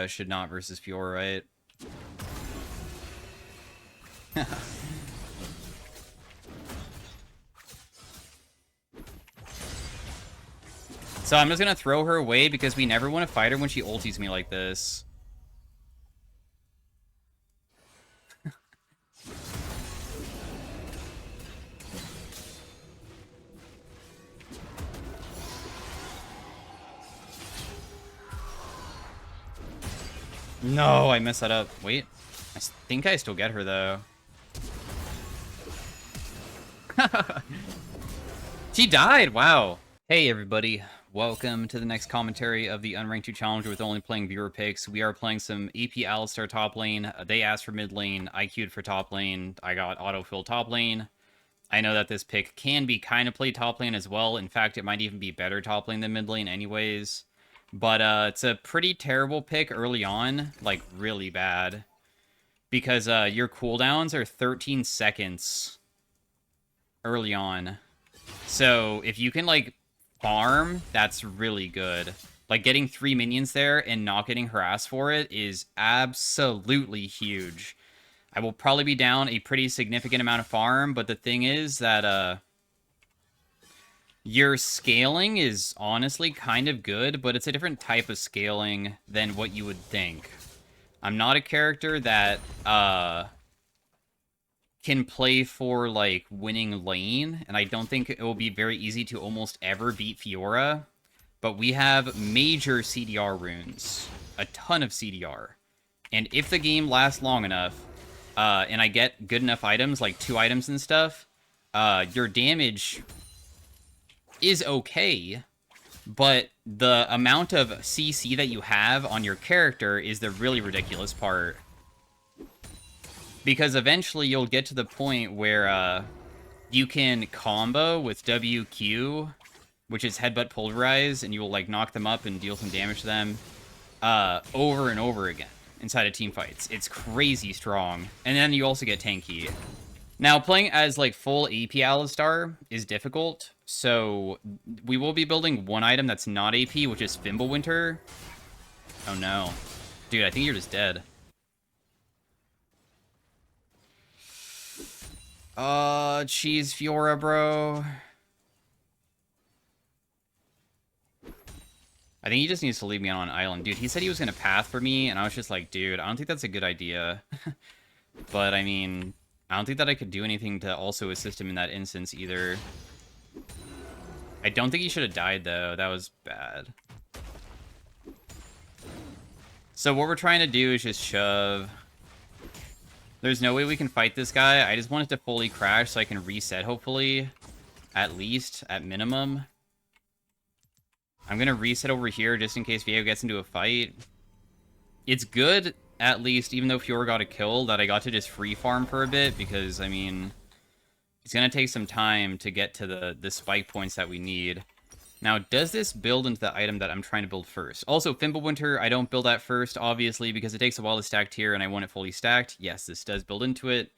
should not versus Fiora, right? So I'm just gonna throw her away because we never want to fight her when she ulties me like this. No, I messed that up. Wait, I think I still get her though. She died, wow. Hey everybody, welcome to the next commentary of the Unranked 2 Challenger with only playing viewer picks. We are playing some AP Alistar top lane. They asked for mid lane, I queued for top lane. I got autofill top lane. I know that this pick can be kind of played top lane as well. In fact, it might even be better top lane than mid lane anyways. But it's a pretty terrible pick early on, like really bad. Because your cooldowns are 13 seconds early on. So if you can like farm, that's really good. Like getting 3 minions there and not getting harassed for it is absolutely huge. I will probably be down a pretty significant amount of farm, but the thing is that your scaling is honestly kind of good, but it's a different type of scaling than what you would think. I'm not a character that can play for like winning lane, and I don't think it will be very easy to almost ever beat Fiora, but we have major CDR runes, a ton of CDR, and if the game lasts long enough, and I get good enough items, like 2 items and stuff, your damage is okay, but the amount of CC that you have on your character is the really ridiculous part. Because eventually you'll get to the point where you can combo with WQ, which is Headbutt Pulverize, and you will like knock them up and deal some damage to them over and over again inside of team fights. It's crazy strong. And then you also get tanky. Now, playing as like full AP Alistar is difficult, so we will be building one item that's not AP, which is Fimbulwinter. Oh no. Dude, I think you're just dead. Jeez, Fiora, bro. I think he just needs to leave me on an island. Dude, he said he was gonna path for me, and I was just like, dude, I don't think that's a good idea. But, I mean, I don't think that I could do anything to also assist him in that instance either. I don't think he should have died, though. That was bad. So what we're trying to do is just shove. There's no way we can fight this guy. I just want it to fully crash so I can reset, hopefully. At least, at minimum. I'm going to reset over here just in case Viego gets into a fight. It's good, at least, even though Fiora got a kill, that I got to just free farm for a bit. Because, I mean, it's going to take some time to get to the spike points that we need. Now, does this build into the item that I'm trying to build first? Also, Fimbulwinter, I don't build that first, obviously, because it takes a while to stack tier, and I want it fully stacked. Yes, this does build into it.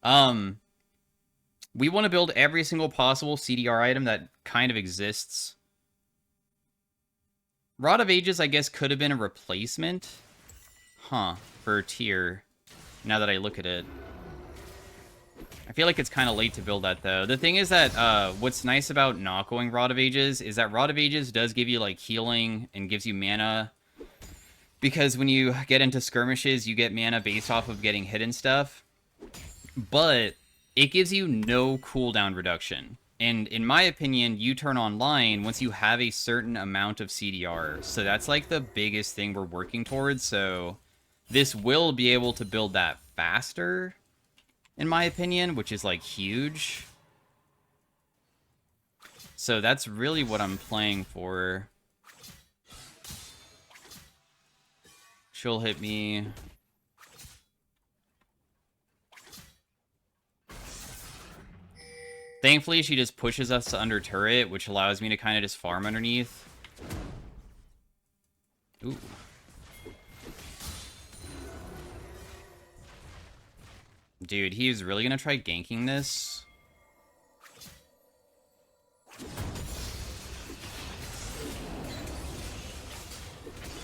We want to build every single possible CDR item that kind of exists. Rod of Ages, I guess, could have been a replacement. For tier, now that I look at it. I feel like it's kind of late to build that, though. The thing is that what's nice about not going Rod of Ages is that Rod of Ages does give you, like, healing and gives you mana. Because when you get into skirmishes, you get mana based off of getting hit and stuff. But it gives you no cooldown reduction. And in my opinion, you turn online once you have a certain amount of CDR. So that's, like, the biggest thing we're working towards. So this will be able to build that faster, in my opinion, which is, like, huge. So that's really what I'm playing for. She'll hit me. Thankfully, she just pushes us under turret, which allows me to kind of just farm underneath. Ooh. Dude, he's really gonna try ganking this.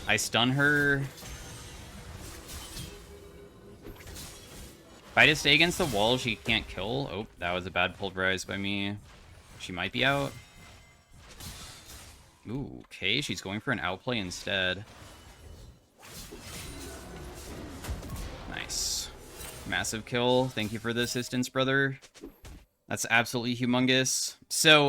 I stun her. If I just stay against the wall, she can't kill. Oh, that was a bad pulverize by me. She might be out. Ooh, okay, she's going for an outplay instead. Nice. Massive kill. Thank you for the assistance, brother. That's absolutely humongous. So,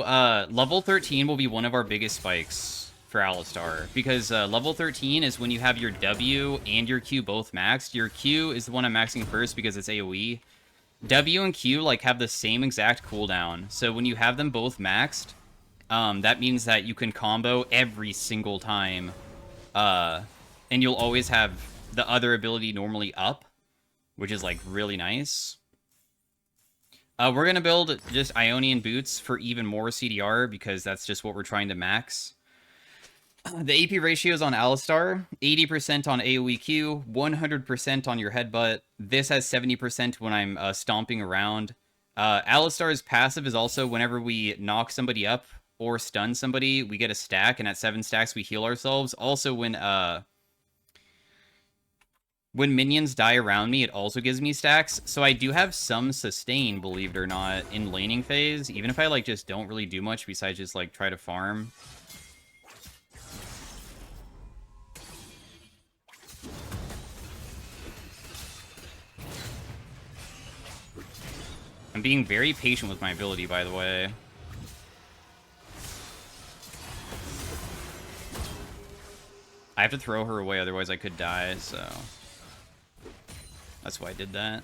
level 13 will be one of our biggest spikes for Alistar, because level 13 is when you have your W and your Q both maxed. Your Q is the one I'm maxing first because it's AoE. W and Q, like, have the same exact cooldown. So when you have them both maxed, that means that you can combo every single time. And you'll always have the other ability normally up, which is, like, really nice. We're going to build just Ionian boots for even more CDR, because that's just what we're trying to max. The AP ratios on Alistar, 80% on AoE Q, 100% on your headbutt. This has 70% when I'm stomping around. Alistar's passive is also whenever we knock somebody up or stun somebody, we get a stack, and at 7 stacks we heal ourselves. Also, when minions die around me, it also gives me stacks. So I do have some sustain, believe it or not, in laning phase, even if I, like, just don't really do much besides just, like, try to farm. I'm being very patient with my ability, by the way. I have to throw her away, otherwise I could die, so that's why I did that.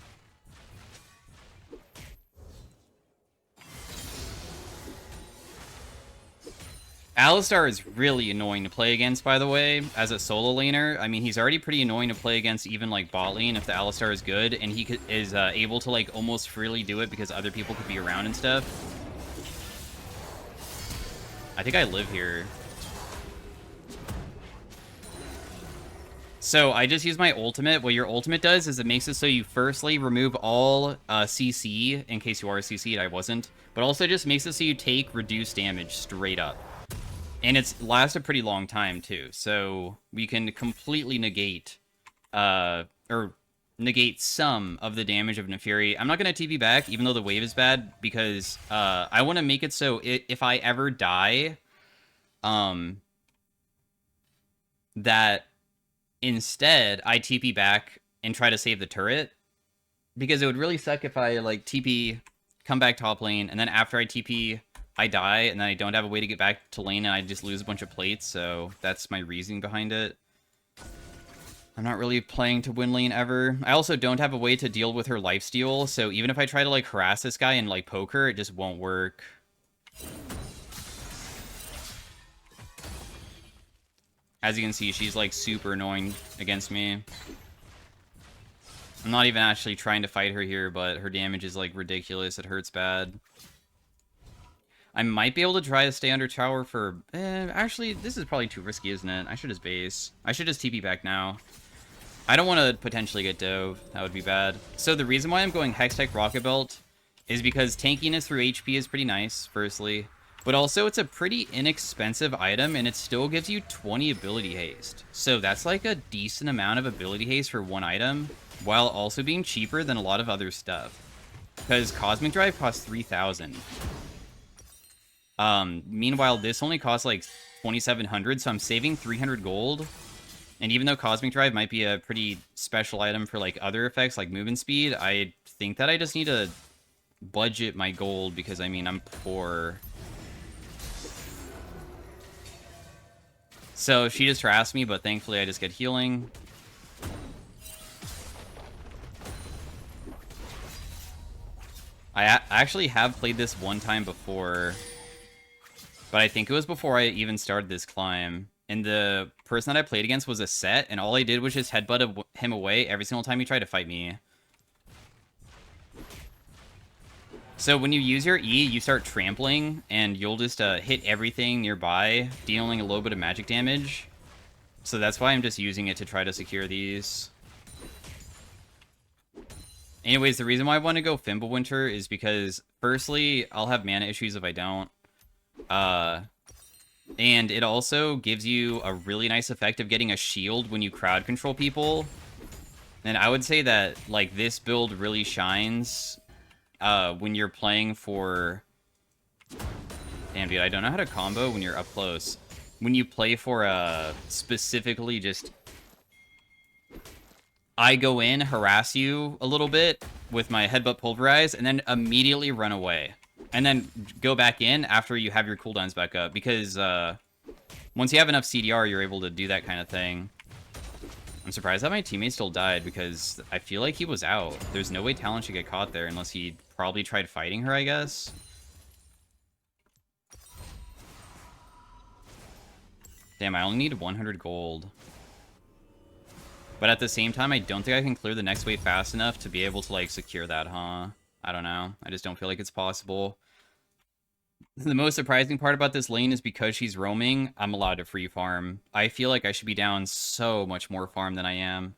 Alistar is really annoying to play against, by the way, as a solo laner. I mean, he's already pretty annoying to play against even, like, bot lane if the Alistar is good, and he is able to, like, almost freely do it because other people could be around and stuff. I think I live here. So I just use my ultimate. What your ultimate does is it makes it so you firstly remove all CC, in case you are CC'd, I wasn't, but also just makes it so you take reduced damage straight up. And it's lasts a pretty long time, too. So we can completely negate, or negate some of the damage of Neferi. I'm not going to TP back, even though the wave is bad, because I want to make it so if I ever die, that instead I TP back and try to save the turret. Because it would really suck if I, like, TP, come back top lane, and then after I TP, I die, and then I don't have a way to get back to lane, and I just lose a bunch of plates, so that's my reasoning behind it. I'm not really playing to win lane ever. I also don't have a way to deal with her lifesteal, so even if I try to, like, harass this guy and, like, poke her, it just won't work. As you can see, she's, like, super annoying against me. I'm not even actually trying to fight her here, but her damage is, like, ridiculous. It hurts bad. I might be able to try to stay under tower for... actually, this is probably too risky, isn't it? I should just base. I should just TP back now. I don't want to potentially get dove. That would be bad. So the reason why I'm going Hextech Rocket Belt is because tankiness through HP is pretty nice, firstly. But also, it's a pretty inexpensive item, and it still gives you 20 ability haste. So that's like a decent amount of ability haste for one item, while also being cheaper than a lot of other stuff. Because Cosmic Drive costs 3,000. Meanwhile, this only costs like 2,700, so I'm saving 300 gold. And even though Cosmic Drive might be a pretty special item for like other effects like movement speed, I think that I just need to budget my gold because, I mean, I'm poor. So she just harassed me, but thankfully I just get healing. I actually have played this one time before, but I think it was before I even started this climb. And the person that I played against was a set, and all I did was just headbutt him away every single time he tried to fight me. So when you use your E, you start trampling, and you'll just hit everything nearby, dealing a little bit of magic damage. So that's why I'm just using it to try to secure these. Anyways, the reason why I want to go Fimbulwinter is because, firstly, I'll have mana issues if I don't. And it also gives you a really nice effect of getting a shield when you crowd control people. And I would say that, like, this build really shines when you're playing for... Damn, dude, I don't know how to combo when you're up close. When you play for, specifically just... I go in, harass you a little bit with my headbutt pulverize, and then immediately run away. And then go back in after you have your cooldowns back up. Because, once you have enough CDR, you're able to do that kind of thing. I'm surprised that my teammate still died, because I feel like he was out. There's no way Talon should get caught there, unless he probably tried fighting her, I guess. Damn, I only need 100 gold. But at the same time, I don't think I can clear the next wave fast enough to be able to, like, secure that, huh? I don't know. I just don't feel like it's possible. The most surprising part about this lane is because she's roaming, I'm allowed to free farm. I feel like I should be down so much more farm than I am.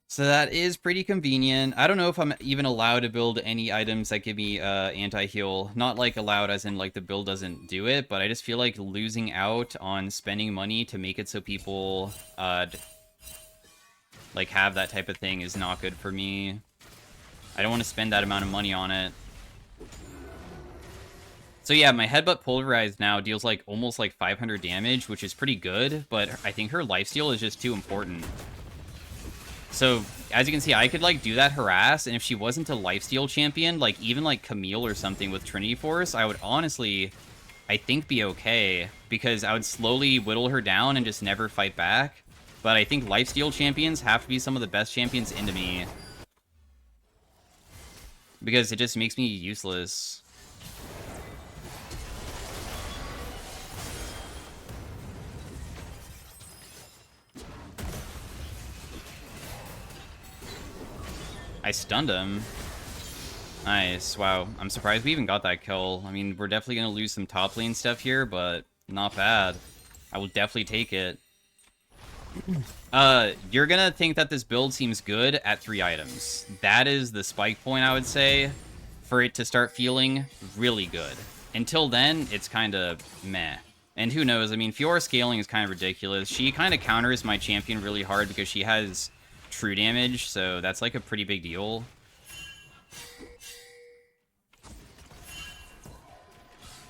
So that is pretty convenient. I don't know if I'm even allowed to build any items that give me anti-heal. Not like allowed as in like the build doesn't do it, but I just feel like losing out on spending money to make it so people like have that type of thing is not good for me. I don't want to spend that amount of money on it. So yeah, my headbutt pulverized now deals like almost like 500 damage, which is pretty good, but I think her lifesteal is just too important. So, as you can see, I could, like, do that harass, and if she wasn't a lifesteal champion, like, even, like, Camille or something with Trinity Force, I would honestly, I think, be okay, because I would slowly whittle her down and just never fight back. But I think lifesteal champions have to be some of the best champions into me, because it just makes me useless. I stunned him. Nice. Wow. I'm surprised we even got that kill. I mean, we're definitely going to lose some top lane stuff here, but not bad. I will definitely take it. You're going to think that this build seems good at 3 items. That is the spike point, I would say, for it to start feeling really good. Until then, it's kind of meh. And who knows? I mean, Fiora scaling is kind of ridiculous. She kind of counters my champion really hard because she has true damage, so that's like a pretty big deal.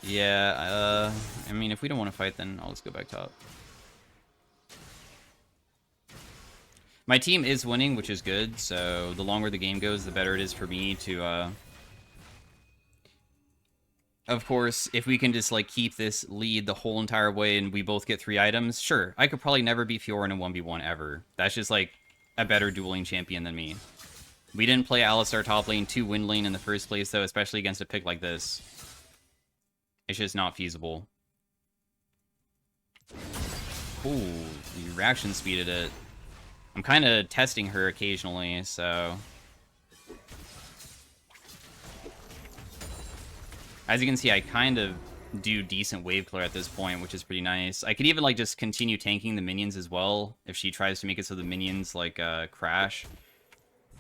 Yeah, I mean, if we don't want to fight, then I'll just go back top. My team is winning, which is good, so the longer the game goes, the better it is for me to, Of course, if we can just, like, keep this lead the whole entire way and we both get 3 items, sure, I could probably never beat Fiora in a 1v1 ever. That's just, like, a better dueling champion than me. We didn't play Alistar top lane to win lane in the first place, though, especially against a pick like this. It's just not feasible. Ooh, you reaction speeded it. I'm kind of testing her occasionally, so... As you can see, I kind of do decent wave clear at this point, which is pretty nice. I could even, like, just continue tanking the minions as well, if she tries to make it so the minions, like, crash.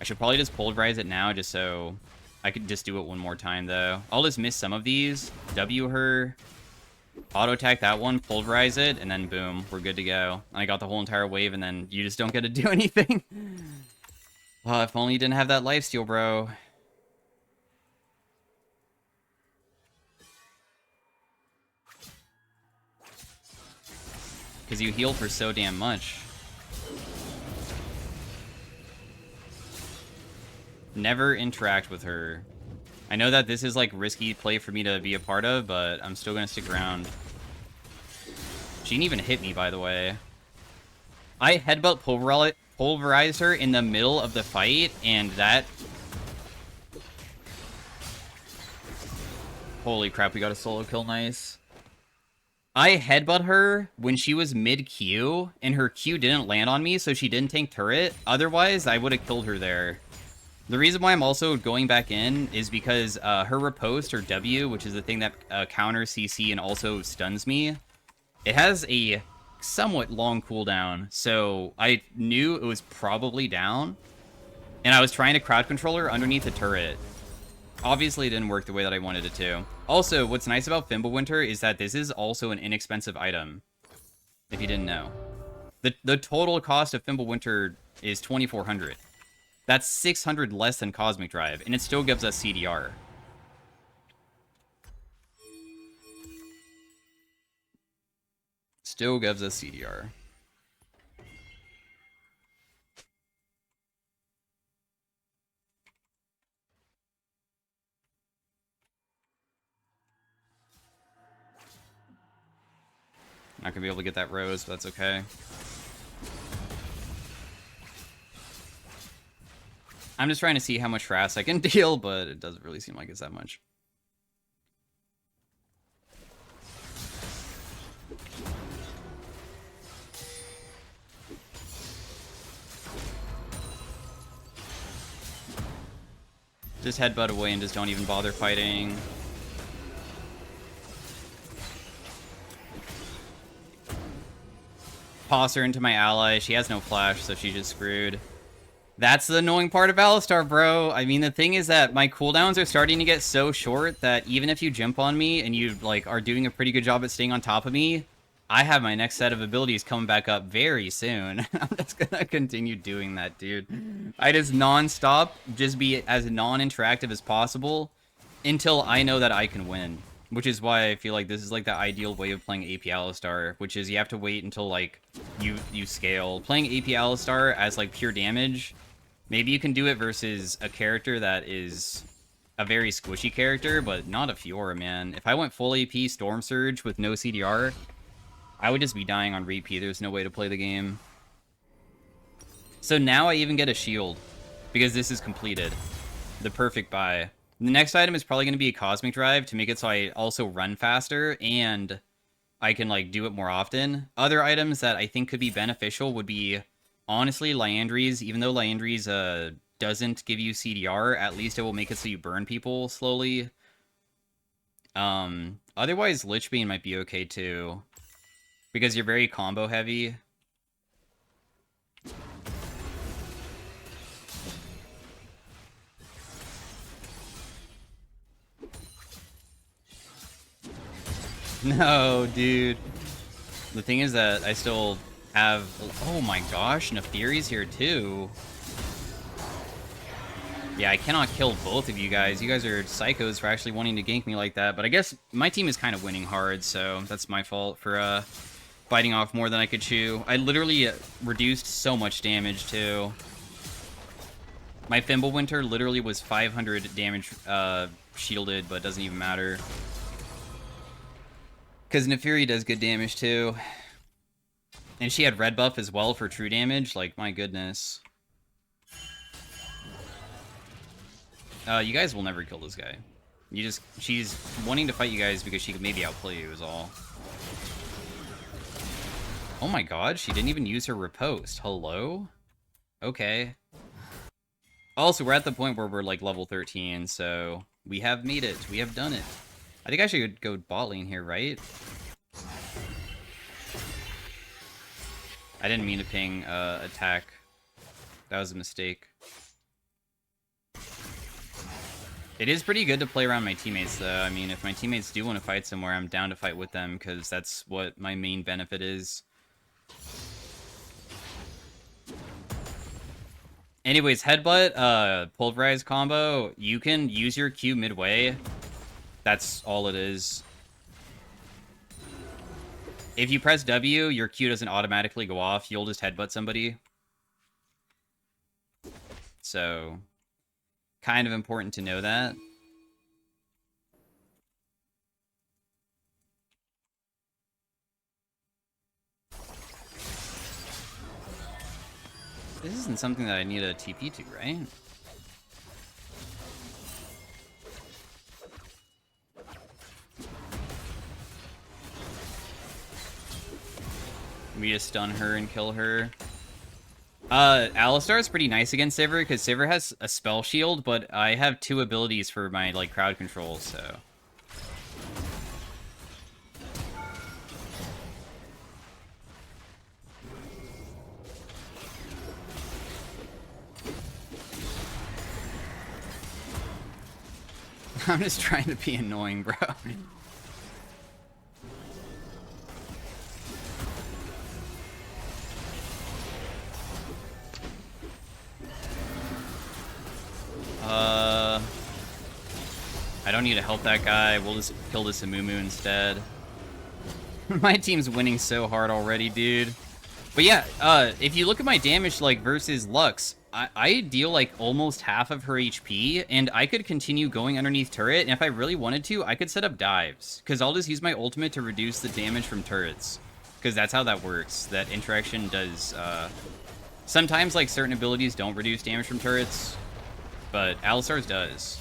I should probably just pulverize it now, just so I could just do it one more time, though. I'll just miss some of these, W her, auto-attack that one, pulverize it, and then boom, we're good to go. And I got the whole entire wave, and then you just don't get to do anything. Oh, if only you didn't have that lifesteal, bro. Because you heal for so damn much. Never interact with her. I know that this is, like, risky play for me to be a part of, but I'm still gonna stick around. She didn't even hit me, by the way. I headbutt pulverized her in the middle of the fight, and that... Holy crap, we got a solo kill, nice. I headbutt her when she was mid-Q, and her Q didn't land on me, so she didn't tank turret. Otherwise, I would have killed her there. The reason why I'm also going back in is because her riposte, or W, which is the thing that counters CC and also stuns me, it has a somewhat long cooldown, so I knew it was probably down, and I was trying to crowd control her underneath the turret. Obviously, it didn't work the way that I wanted it to. Also, what's nice about Fimbulwinter is that this is also an inexpensive item, if you didn't know. The total cost of Fimbulwinter is 2400. That's 600 less than Cosmic Drive, and it still gives us CDR. Still gives us CDR. Not gonna be able to get that rose, but that's okay. I'm just trying to see how much Frass I can deal, but it doesn't really seem like it's that much. Just headbutt away and just don't even bother fighting. Toss her into my ally. She has no flash, so she's just screwed. That's the annoying part of Alistar, bro. I mean, the thing is that my cooldowns are starting to get so short that even if you jump on me and you, like, are doing a pretty good job at staying on top of me, I have my next set of abilities coming back up very soon. I'm just gonna continue doing that, dude. I just non-stop, just be as non-interactive as possible until I know that I can win. Which is why I feel like this is, like, the ideal way of playing AP Alistar, which is you have to wait until, like, you scale. Playing AP Alistar as, like, pure damage, maybe you can do it versus a character that is a very squishy character, but not a Fiora, man. If I went full AP Storm Surge with no CDR, I would just be dying on repeat. There's no way to play the game. So now I even get a shield, because this is completed. The perfect buy. The next item is probably going to be a Cosmic Drive to make it so I also run faster, and I can, like, do it more often. Other items that I think could be beneficial would be, honestly, Liandry's. Even though Liandry's doesn't give you CDR, at least it will make it so you burn people slowly. Otherwise, Lich Bane might be okay, too. Because you're very combo heavy. No, dude. The thing is that I still have... Oh my gosh, Neferi's here too. Yeah, I cannot kill both of you guys. You guys are psychos for actually wanting to gank me like that. But I guess my team is kind of winning hard, so that's my fault for biting off more than I could chew. I literally reduced so much damage too. My Fimbulwinter literally was 500 damage shielded, but it doesn't even matter. Because Neferi does good damage, too. And she had red buff as well for true damage. Like, my goodness. You guys will never kill this guy. She's wanting to fight you guys because she could maybe outplay you is all. Oh my god, she didn't even use her riposte. Hello? Okay. Also, we're at the point where we're, like, level 13, so we have made it. We have done it. I think I should go bot lane here, right? I didn't mean to ping attack. That was a mistake. It is pretty good to play around my teammates, though. I mean, if my teammates do want to fight somewhere, I'm down to fight with them, because that's what my main benefit is. Anyways, headbutt, pulverize combo, you can use your Q midway. That's all it is. If you press W, your Q doesn't automatically go off. You'll just headbutt somebody. So, kind of important to know that. This isn't something that I need a TP to, right? We just stun her and kill her. Alistar is pretty nice against Sivir, because Sivir has a spell shield, but I have 2 abilities for my, like, crowd control, so... I'm just trying to be annoying, bro. don't need to help that guy. We'll just kill this Amumu instead. My team's winning so hard already, dude. But yeah, if you look at my damage, like, versus Lux, I deal, like, almost half of her HP, and I could continue going underneath turret, and if I really wanted to, I could set up dives, because I'll just use my ultimate to reduce the damage from turrets, because that's how that works. That interaction does, sometimes, like, certain abilities don't reduce damage from turrets, but Alistar's does.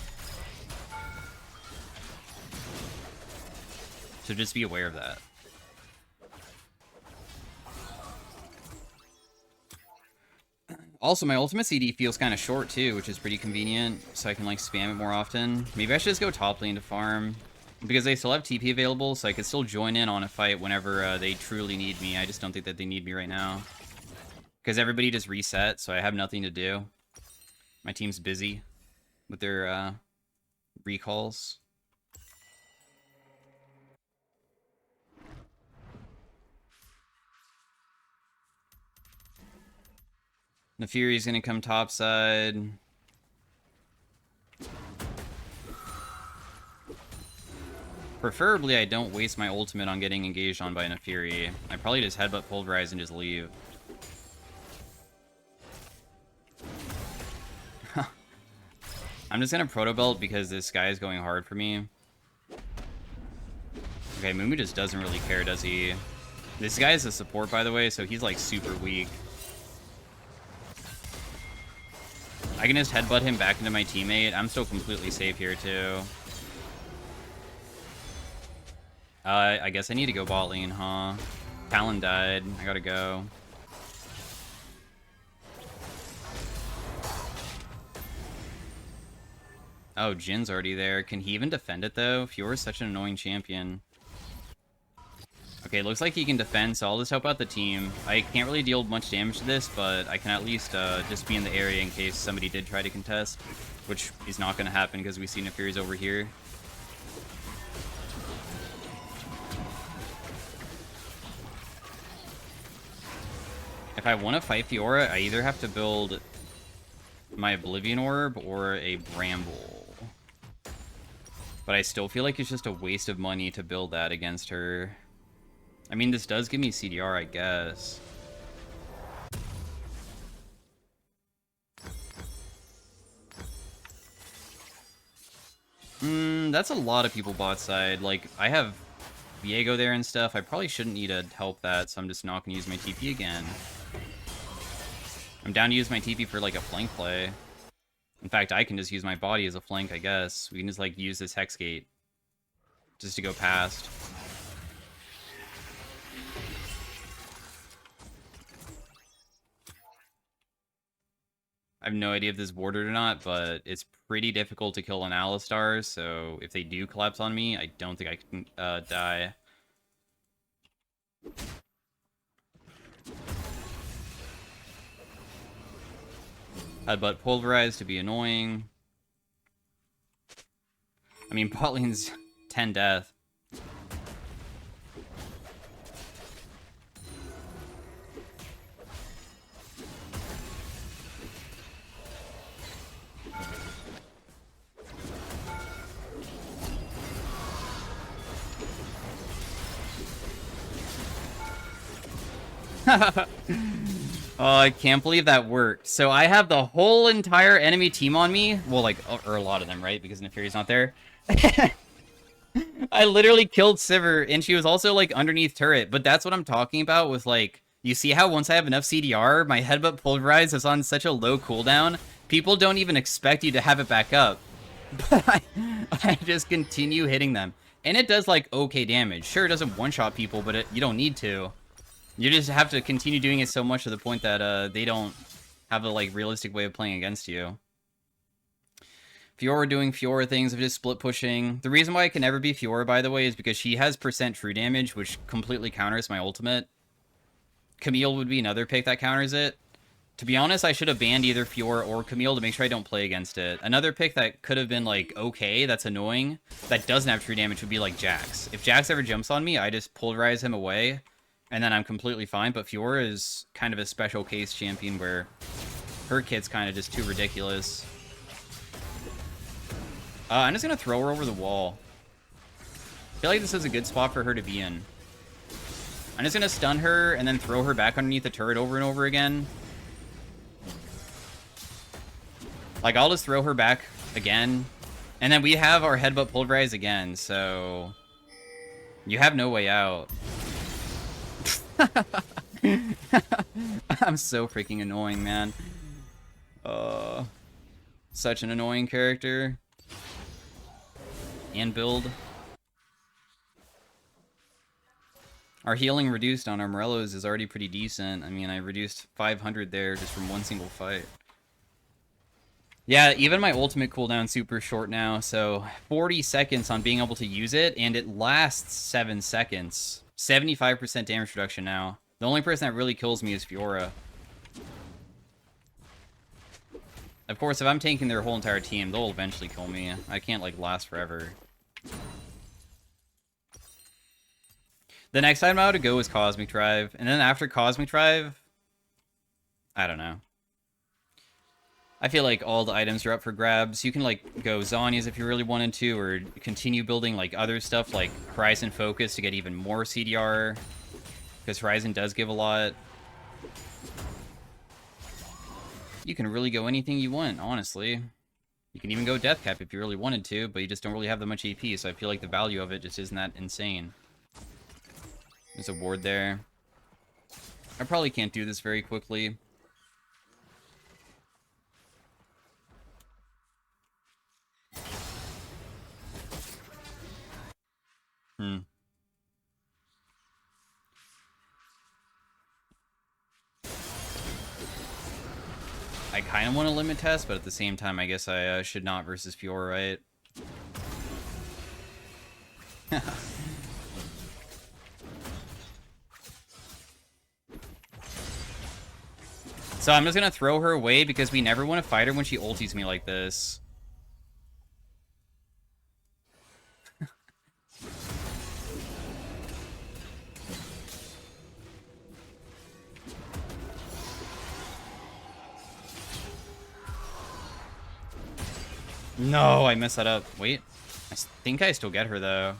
So just be aware of that. Also, my ultimate CD feels kind of short, too, which is pretty convenient, so I can, like, spam it more often. Maybe I should just go top lane to farm, because they still have TP available, so I could still join in on a fight whenever they truly need me. I just don't think that they need me right now. Because everybody just reset, so I have nothing to do. My team's busy with their recalls. Nefiri's gonna come topside. Preferably, I don't waste my ultimate on getting engaged on by Nefiri. I probably just headbutt Pulverize and just leave. I'm just gonna Proto Belt because this guy is going hard for me. Okay, Mumu just doesn't really care, does he? This guy is a support, by the way, so he's, like, super weak. I can just headbutt him back into my teammate. I'm still completely safe here, too. I guess I need to go bot lane, huh? Talon died. I gotta go. Oh, Jin's already there. Can he even defend it, though? Fiora's such an annoying champion. Okay, looks like he can defend, so I'll just help out the team. I can't really deal much damage to this, but I can at least just be in the area in case somebody did try to contest, which is not going to happen because we see Nefiri's over here. If I want to fight Fiora, I either have to build my Oblivion Orb or a Bramble. But I still feel like it's just a waste of money to build that against her. I mean, this does give me CDR, I guess. That's a lot of people bot side. Like, I have Viego there and stuff. I probably shouldn't need to help that, so I'm just not going to use my TP again. I'm down to use my TP for, like, a flank play. In fact, I can just use my body as a flank, I guess. We can just, like, use this Hex Gate just to go past. I have no idea if this is warded or not, but it's pretty difficult to kill an Alistar, so if they do collapse on me, I don't think I can die. Headbutt Pulverize to be annoying. I mean, bot lane's 10 death. Oh, I can't believe that worked. So I have the whole entire enemy team on me. Well, like, or a lot of them, right? Because Nefiri's not there. I literally killed Sivir, and she was also, like, underneath turret. But that's what I'm talking about with, like, you see how once I have enough CDR, my headbutt Pulverize is on such a low cooldown, people don't even expect you to have it back up. But I just continue hitting them. And it does, like, okay damage. Sure, it doesn't one-shot people, but you don't need to. You just have to continue doing it so much to the point that they don't have a, like, realistic way of playing against you. Fiora doing Fiora things of just split pushing. The reason why I can never be Fiora, by the way, is because she has % true damage, which completely counters my ultimate. Camille would be another pick that counters it. To be honest, I should have banned either Fiora or Camille to make sure I don't play against it. Another pick that could have been, like, okay, that's annoying, that doesn't have true damage would be, like, Jax. If Jax ever jumps on me, I just pulverize him away, and then I'm completely fine. But Fiora is kind of a special case champion where her kit's kind of just too ridiculous. I'm just gonna throw her over the wall. I feel like this is a good spot for her to be in. I'm just gonna stun her and then throw her back underneath the turret over and over again. Like, I'll just throw her back again. And then we have our headbutt pulverize again, so... You have no way out. I'm so freaking annoying, man. Such an annoying character. And build. Our healing reduced on our Morellos is already pretty decent. I mean, I reduced 500 there just from one single fight. Yeah, even my ultimate cooldown super short now, so 40 seconds on being able to use it, and it lasts 7 seconds. 75% damage reduction now. The only person that really kills me is Fiora. Of course, if I'm tanking their whole entire team, they'll eventually kill me. I can't, like, last forever. The next item I would go is Cosmic Drive, and then after Cosmic Drive, I don't know. I feel like all the items are up for grabs. You can, like, go Zhonya's if you really wanted to, or continue building, like, other stuff, like Horizon Focus to get even more CDR, because Horizon does give a lot. You can really go anything you want, honestly. You can even go Death Cap if you really wanted to, but you just don't really have that much AP, so I feel like the value of it just isn't that insane. There's a ward there. I probably can't do this very quickly. I kind of want to limit test, but at the same time, I guess I should not versus Fiora, right? So I'm just going to throw her away because we never want to fight her when she ulties me like this. No, I messed that up. Wait, I think I still get her, though.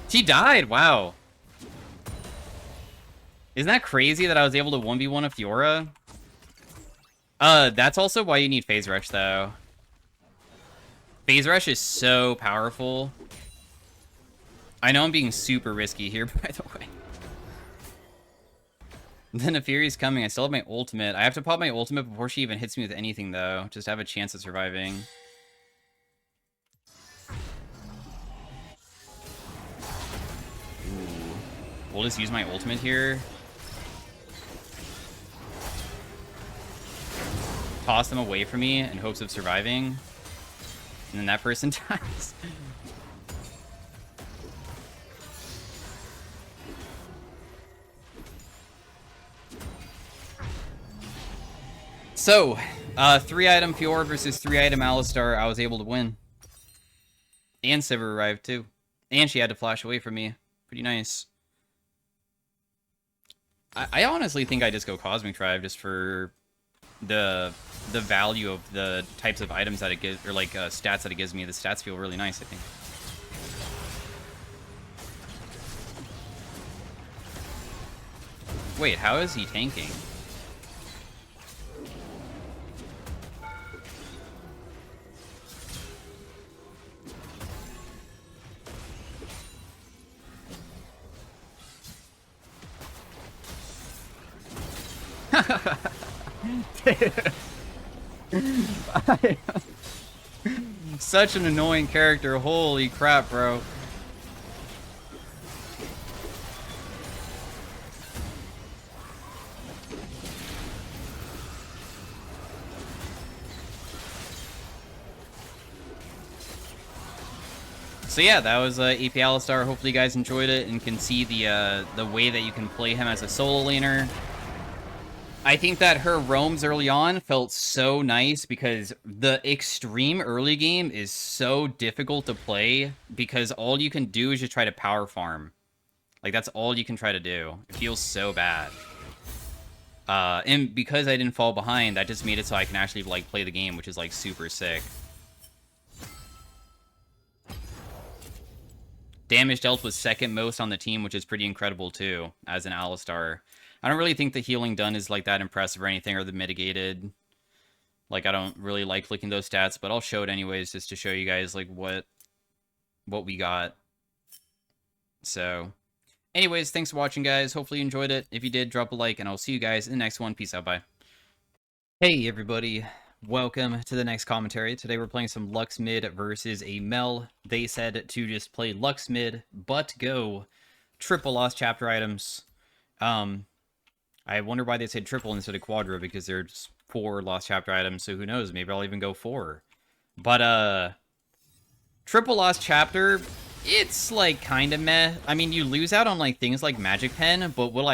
She died, wow. Isn't that crazy that I was able to 1v1 a Fiora? That's also why you need Phase Rush, though. Phase Rush is so powerful. I know I'm being super risky here, by the way. Then a Fury's coming. I still have my ultimate. I have to pop my ultimate before she even hits me with anything, though. Just to have a chance of surviving. Ooh. We'll just use my ultimate here. Toss them away from me in hopes of surviving. And then that person dies. So, 3-item Fiora versus 3-item Alistar, I was able to win. And Sivir arrived, too. And she had to flash away from me. Pretty nice. I honestly think I just go Cosmic Drive just for the value of the types of items that it gives, or like stats that it gives me. The stats feel really nice, I think. Wait, how is he tanking? Such an annoying character. Holy crap, bro. So yeah, that was AP Alistar. Hopefully you guys enjoyed it and can see the way that you can play him as a solo laner. I think that her roams early on felt so nice because the extreme early game is so difficult to play because all you can do is just try to power farm. Like, that's all you can try to do. It feels so bad. And because I didn't fall behind, that just made it so I can actually, like, play the game, which is, like, super sick. Damage dealt was second most on the team, which is pretty incredible, too, as an Alistar. I don't really think the healing done is, like, that impressive or anything, or the mitigated. Like, I don't really like looking those stats, but I'll show it anyways, just to show you guys, like, what we got. So, anyways, thanks for watching, guys. Hopefully you enjoyed it. If you did, drop a like, and I'll see you guys in the next one. Peace out, bye. Hey, everybody. Welcome to the next commentary. Today we're playing some Lux Mid versus a Mel. They said to just play Lux Mid, but go triple Lost Chapter items. I wonder why they said triple instead of quadra, because there's 4 Lost Chapter items, so who knows? Maybe I'll even go 4. But, triple Lost Chapter, it's, like, kind of meh. I mean, you lose out on, like, things like Magic Pen, but while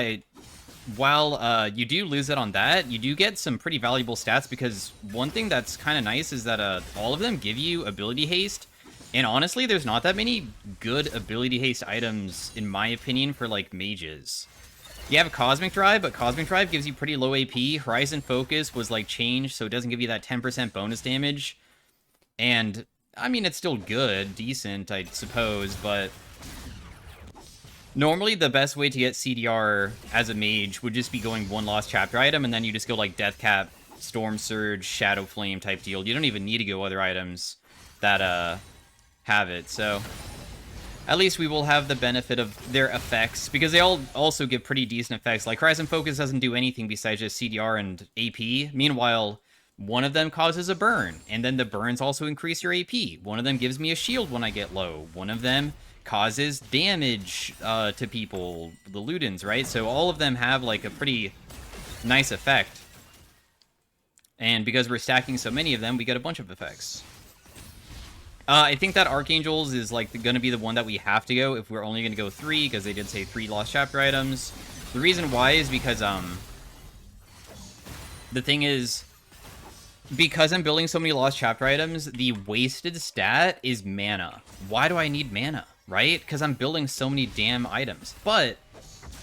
you do lose it on that, you do get some pretty valuable stats, because one thing that's kind of nice is that all of them give you ability haste, and honestly, there's not that many good ability haste items, in my opinion, for, like, mages. You have Cosmic Drive, but Cosmic Drive gives you pretty low AP. Horizon Focus was, like, changed, so it doesn't give you that 10% bonus damage, and, I mean, it's still good, decent, I suppose, but normally, the best way to get CDR as a mage would just be going 1 Lost Chapter item, and then you just go, like, Death Cap, Storm Surge, Shadow Flame type deal. You don't even need to go other items that, have it, so at least we will have the benefit of their effects, because they all also give pretty decent effects. Like, Horizon Focus doesn't do anything besides just CDR and AP. Meanwhile, one of them causes a burn, and then the burns also increase your AP. One of them gives me a shield when I get low. One of them causes damage to people, the Ludens, right? So all of them have, like, a pretty nice effect. And because we're stacking so many of them, we get a bunch of effects. I think that Archangels is, like, going to be the one that we have to go if we're only going to go 3, because they did say 3 Lost Chapter items. The reason why is because, the thing is, because I'm building so many Lost Chapter items, the wasted stat is mana. Why do I need mana, right? Because I'm building so many damn items. But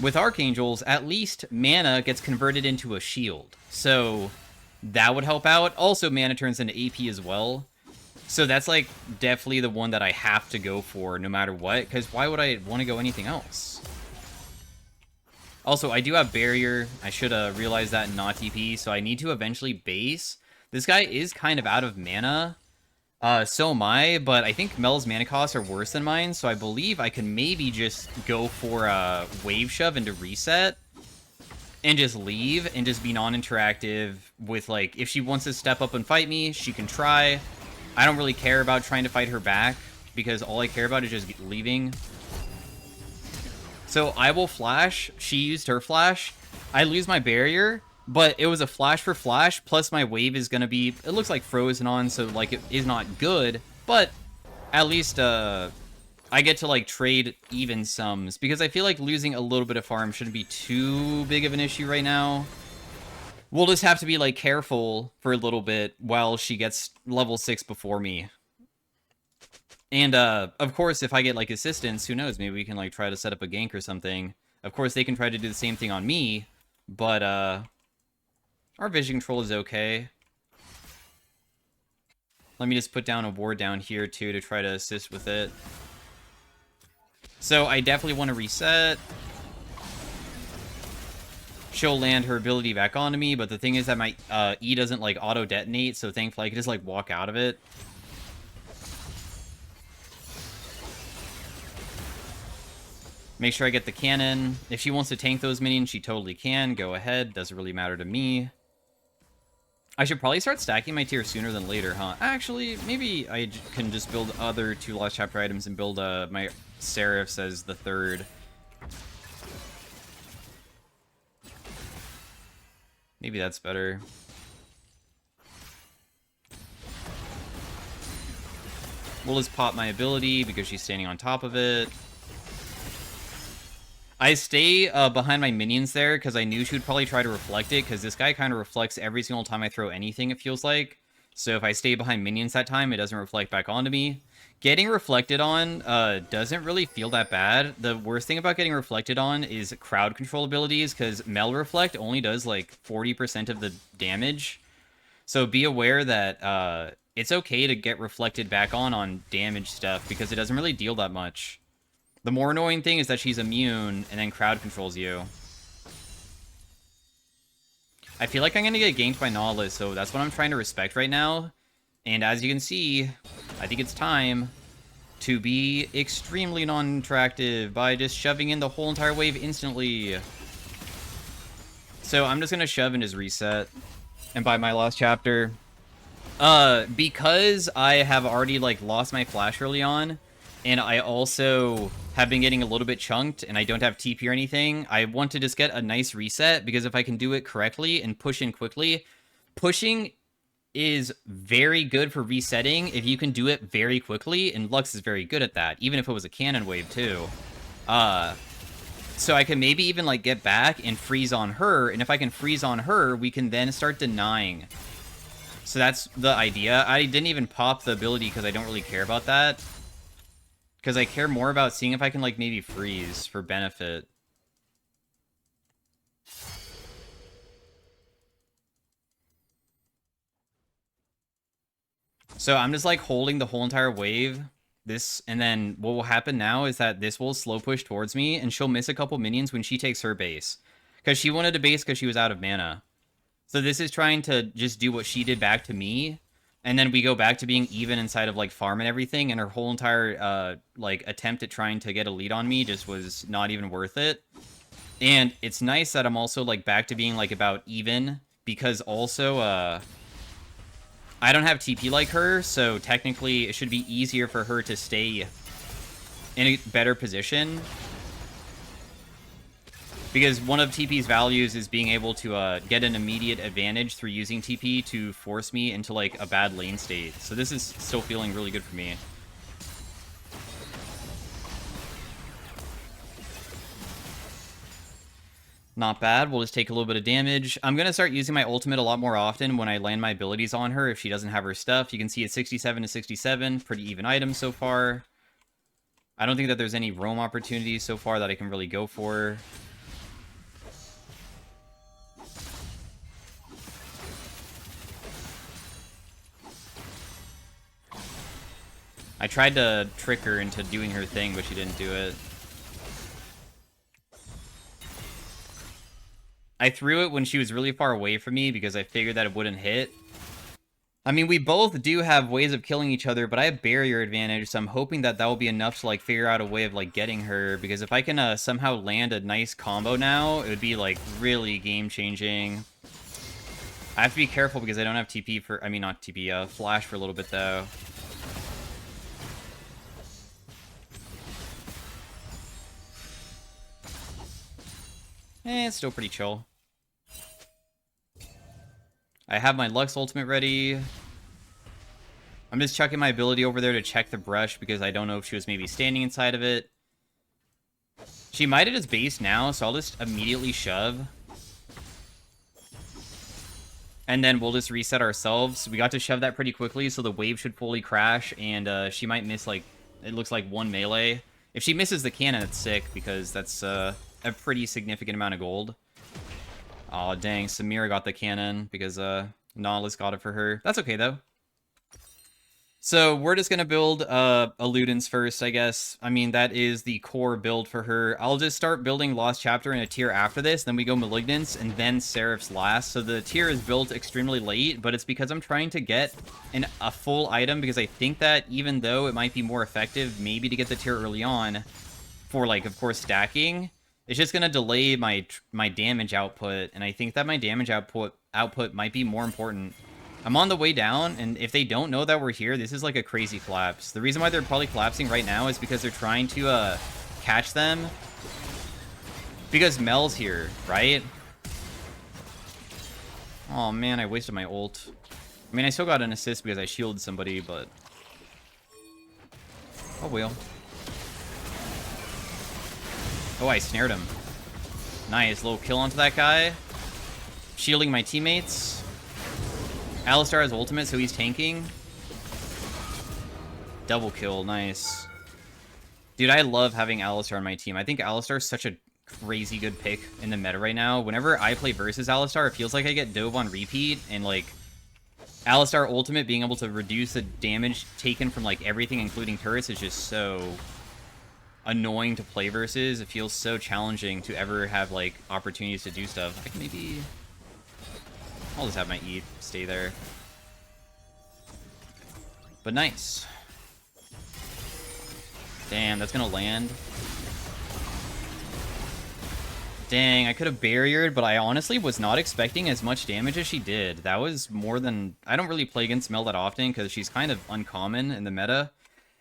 with Archangels, at least mana gets converted into a shield. So that would help out. Also, mana turns into AP as well. So that's, like, definitely the one that I have to go for no matter what, because why would I want to go anything else? Also, I do have Barrier. I should have realized that and not TP, so I need to eventually base. This guy is kind of out of mana. So am I, but I think Mel's mana costs are worse than mine, so I believe I can maybe just go for a Wave Shove into Reset and just leave and just be non-interactive with, like, if she wants to step up and fight me, she can try. I don't really care about trying to fight her back, because all I care about is just leaving. So I will flash. She used her flash. I lose my barrier, but it was a flash for flash, plus my wave is going to be, it looks like frozen on, so, like, it is not good, but at least I get to, like, trade even sums, because I feel like losing a little bit of farm shouldn't be too big of an issue right now. We'll just have to be, like, careful for a little bit while she gets level 6 before me. And, of course, if I get, like, assistance, who knows? Maybe we can, like, try to set up a gank or something. Of course, they can try to do the same thing on me, but, our vision control is okay. Let me just put down a ward down here, too, to try to assist with it. So, I definitely want to reset. She'll land her ability back onto me, but the thing is that my E doesn't, like, auto-detonate, so thankfully I can just, like, walk out of it. Make sure I get the cannon. If she wants to tank those minions, she totally can. Go ahead. Doesn't really matter to me. I should probably start stacking my tier sooner than later, huh? Actually, maybe I can just build other 2 Lost Chapter items and build my Seraphs as the 3rd. Maybe that's better. We'll just pop my ability because she's standing on top of it. I stay behind my minions there because I knew she would probably try to reflect it, because this guy kind of reflects every single time I throw anything, it feels like. So if I stay behind minions that time, it doesn't reflect back onto me. Getting reflected on doesn't really feel that bad. The worst thing about getting reflected on is crowd control abilities, because Mel Reflect only does like 40% of the damage. So be aware that it's okay to get reflected back on damage stuff, because it doesn't really deal that much. The more annoying thing is that she's immune and then crowd controls you. I feel like I'm going to get ganked by Nautilus, so that's what I'm trying to respect right now. And as you can see, I think it's time to be extremely non-interactive by just shoving in the whole entire wave instantly. So I'm just going to shove and just reset and buy my Lost Chapter. Because I have already, like, lost my flash early on, and I also have been getting a little bit chunked, and I don't have TP or anything, I want to just get a nice reset, because if I can do it correctly and push in quickly, pushing is very good for resetting if you can do it very quickly, and Lux is very good at that, even if it was a cannon wave too. So I can maybe even like get back and freeze on her, and if I can freeze on her, we can then start denying. So that's the idea. I didn't even pop the ability because I don't really care about that, because I care more about seeing if I can like maybe freeze for benefit. So I'm just like holding the whole entire wave. This, and then what will happen now is that this will slow push towards me, and she'll miss a couple minions when she takes her base, because she wanted to base because she was out of mana. So this is trying to just do what she did back to me, and then we go back to being even inside of like farm and everything, and her whole entire like attempt at trying to get a lead on me just was not even worth it. And it's nice that I'm also like back to being like about even, because also I don't have TP like her, so technically it should be easier for her to stay in a better position. Because one of TP's values is being able to get an immediate advantage through using TP to force me into like a bad lane state. So this is still feeling really good for me. Not bad. We'll just take a little bit of damage. I'm going to start using my ultimate a lot more often when I land my abilities on her if she doesn't have her stuff. You can see it's 67 to 67. Pretty even items so far. I don't think that there's any roam opportunities so far that I can really go for. I tried to trick her into doing her thing, but she didn't do it. I threw it when she was really far away from me because I figured that it wouldn't hit. I mean, we both do have ways of killing each other, but I have barrier advantage, so I'm hoping that that will be enough to, like, figure out a way of, like, getting her. Because if I can somehow land a nice combo now, it would be, like, really game-changing. I have to be careful because I don't have TP for... I mean, not TP, Flash for a little bit, though. It's still pretty chill. I have my Lux ultimate ready. I'm just chucking my ability over there to check the brush because I don't know if she was maybe standing inside of it. She might have just based now, so I'll just immediately shove. And then we'll just reset ourselves. We got to shove that pretty quickly, so the wave should fully crash, and she might miss, like, it looks like one melee. If she misses the cannon, it's sick, because that's a pretty significant amount of gold. Aw, dang, Samira got the cannon, because Nautilus got it for her. That's okay, though. So, we're just gonna build Illudens first, I guess. I mean, that is the core build for her. I'll just start building Lost Chapter in a tier after this, then we go Malignance, and then Seraph's last. So the tier is built extremely late, but it's because I'm trying to get a full item, because I think that even though it might be more effective, maybe to get the tier early on, for, like, of course, stacking, it's just gonna delay my damage output, and I think that my damage output might be more important. I'm on the way down, and if they don't know that we're here, this is like a crazy collapse. The reason why they're probably collapsing right now is because they're trying to catch them. Because Mel's here, right? Oh man, I wasted my ult. I mean, I still got an assist because I shielded somebody, but... oh well. Oh, I snared him. Nice, little kill onto that guy. Shielding my teammates. Alistar has ultimate, so he's tanking. Double kill, nice. Dude, I love having Alistar on my team. I think Alistar is such a crazy good pick in the meta right now. Whenever I play versus Alistar, it feels like I get dove on repeat, and like Alistar ultimate being able to reduce the damage taken from like everything, including turrets, is just so annoying to play versus. It feels so challenging to ever have like opportunities to do stuff. I can maybe... I'll just have my E stay there. But nice. Damn, that's gonna land. Dang, I could have barriered, but I honestly was not expecting as much damage as she did. That was more than... I don't really play against Mel that often because she's kind of uncommon in the meta.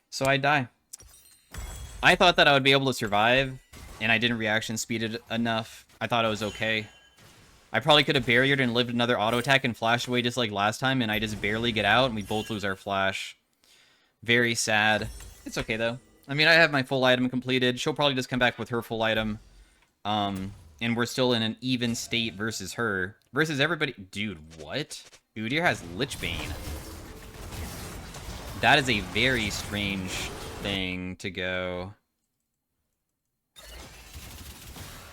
So I die. I thought that I would be able to survive, and I didn't reaction speed it enough. I thought I was okay. I probably could have barriered and lived another auto attack and flashed away just like last time, and I just barely get out, and we both lose our flash. Very sad. It's okay, though. I mean, I have my full item completed. She'll probably just come back with her full item. And we're still in an even state versus her. Versus everybody... Dude, what? Udyr has Lichbane. That is a very strange thing to go.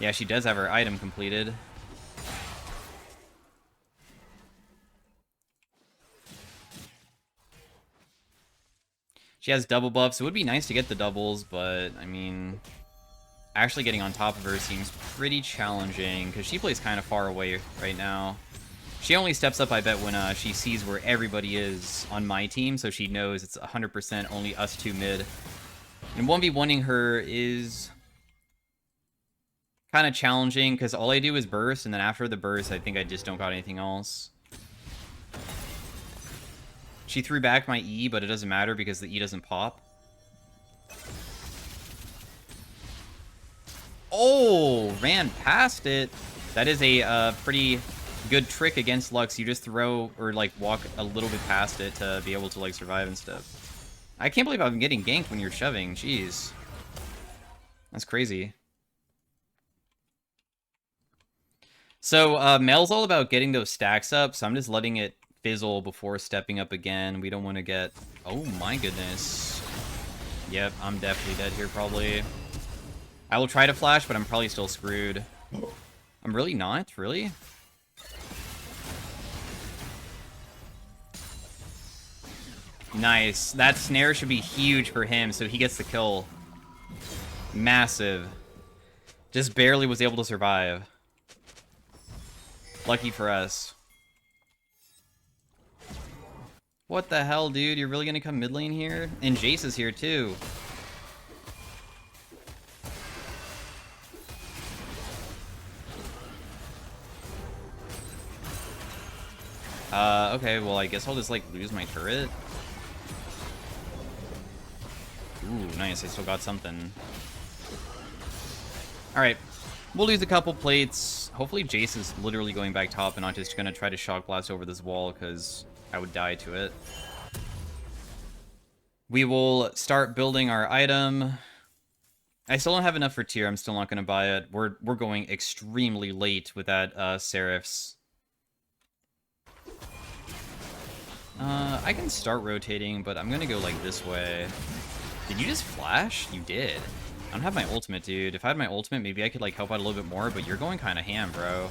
Yeah, she does have her item completed. She has double buffs. It would be nice to get the doubles, but, I mean... Actually getting on top of her seems pretty challenging, because she plays kind of far away right now. She only steps up, I bet, when she sees where everybody is on my team, so she knows it's 100% only us two mid. And 1v1ing her is kind of challenging, because all I do is burst, and then after the burst, I think I just don't got anything else. She threw back my E, but it doesn't matter because the E doesn't pop. Oh, ran past it. That is a pretty good trick against Lux. You just throw or like walk a little bit past it to be able to like survive and stuff. I can't believe I'm getting ganked when you're shoving. Jeez. That's crazy. So Mel's all about getting those stacks up, so I'm just letting it fizzle before stepping up again. We don't want to get... Oh my goodness. Yep, I'm definitely dead here probably. I will try to flash, but I'm probably still screwed. I'm really not? Really? Nice. That snare should be huge for him, so he gets the kill. Massive. Just barely was able to survive. Lucky for us. What the hell, dude? You're really gonna come mid lane here? And Jace is here, too. Okay, well, I guess I'll just, like, lose my turret. Ooh, nice. I still got something. Alright. We'll lose a couple plates. Hopefully Jace is literally going back top and not just gonna try to shock blast over this wall, because I would die to it. We will start building our item. I still don't have enough for tier. I'm still not gonna buy it. We're going extremely late with that Seraph's. I can start rotating, but I'm gonna go like this way. Did you just flash? You did. I don't have my ultimate, dude. If I had my ultimate, maybe I could like help out a little bit more, but you're going kind of ham, bro.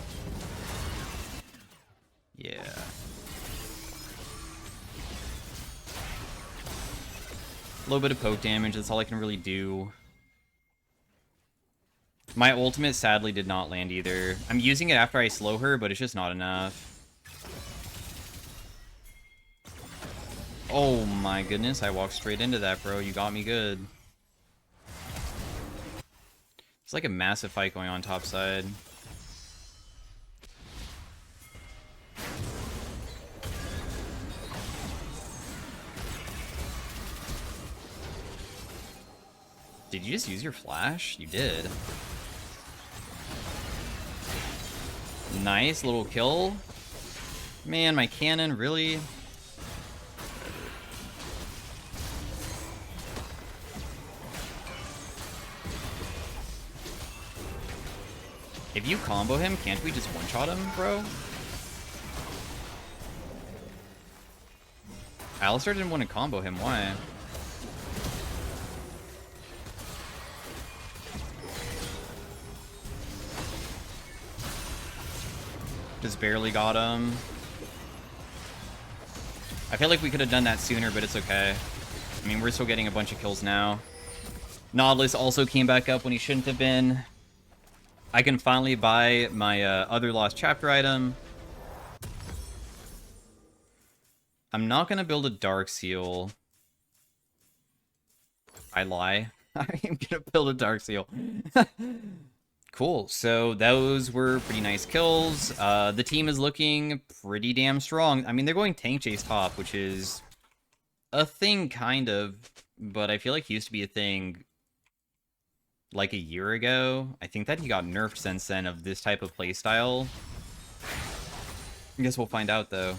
Yeah. A little bit of poke damage, that's all I can really do. My ultimate sadly did not land either. I'm using it after I slow her, but it's just not enough. Oh my goodness, I walked straight into that, bro. You got me good. It's like a massive fight going on top side. Did you just use your flash? You did. Nice little kill. Man, my cannon, really? If you combo him, can't we just one-shot him, bro? Alistar didn't want to combo him, why? Just barely got him. I feel like we could have done that sooner, but it's okay. I mean, we're still getting a bunch of kills now. Nautilus also came back up when he shouldn't have been. I can finally buy my other Lost Chapter item. I'm not going to build a Dark Seal. I lie. I am going to build a Dark Seal. Cool. So those were pretty nice kills. The team is looking pretty damn strong. I mean, they're going tank chase top, which is a thing, kind of. But I feel like it used to be a thing like a year ago. I think that he got nerfed since then of this type of playstyle. I guess we'll find out, though.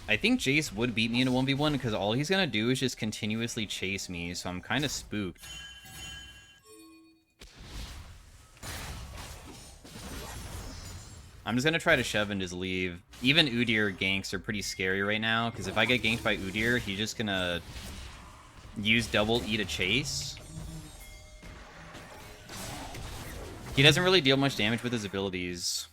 I think Jace would beat me in a 1v1 because all he's going to do is just continuously chase me, so I'm kind of spooked. I'm just going to try to shove and just leave. Even Udyr ganks are pretty scary right now, because if I get ganked by Udyr, he's just going to use double E to chase. He doesn't really deal much damage with his abilities.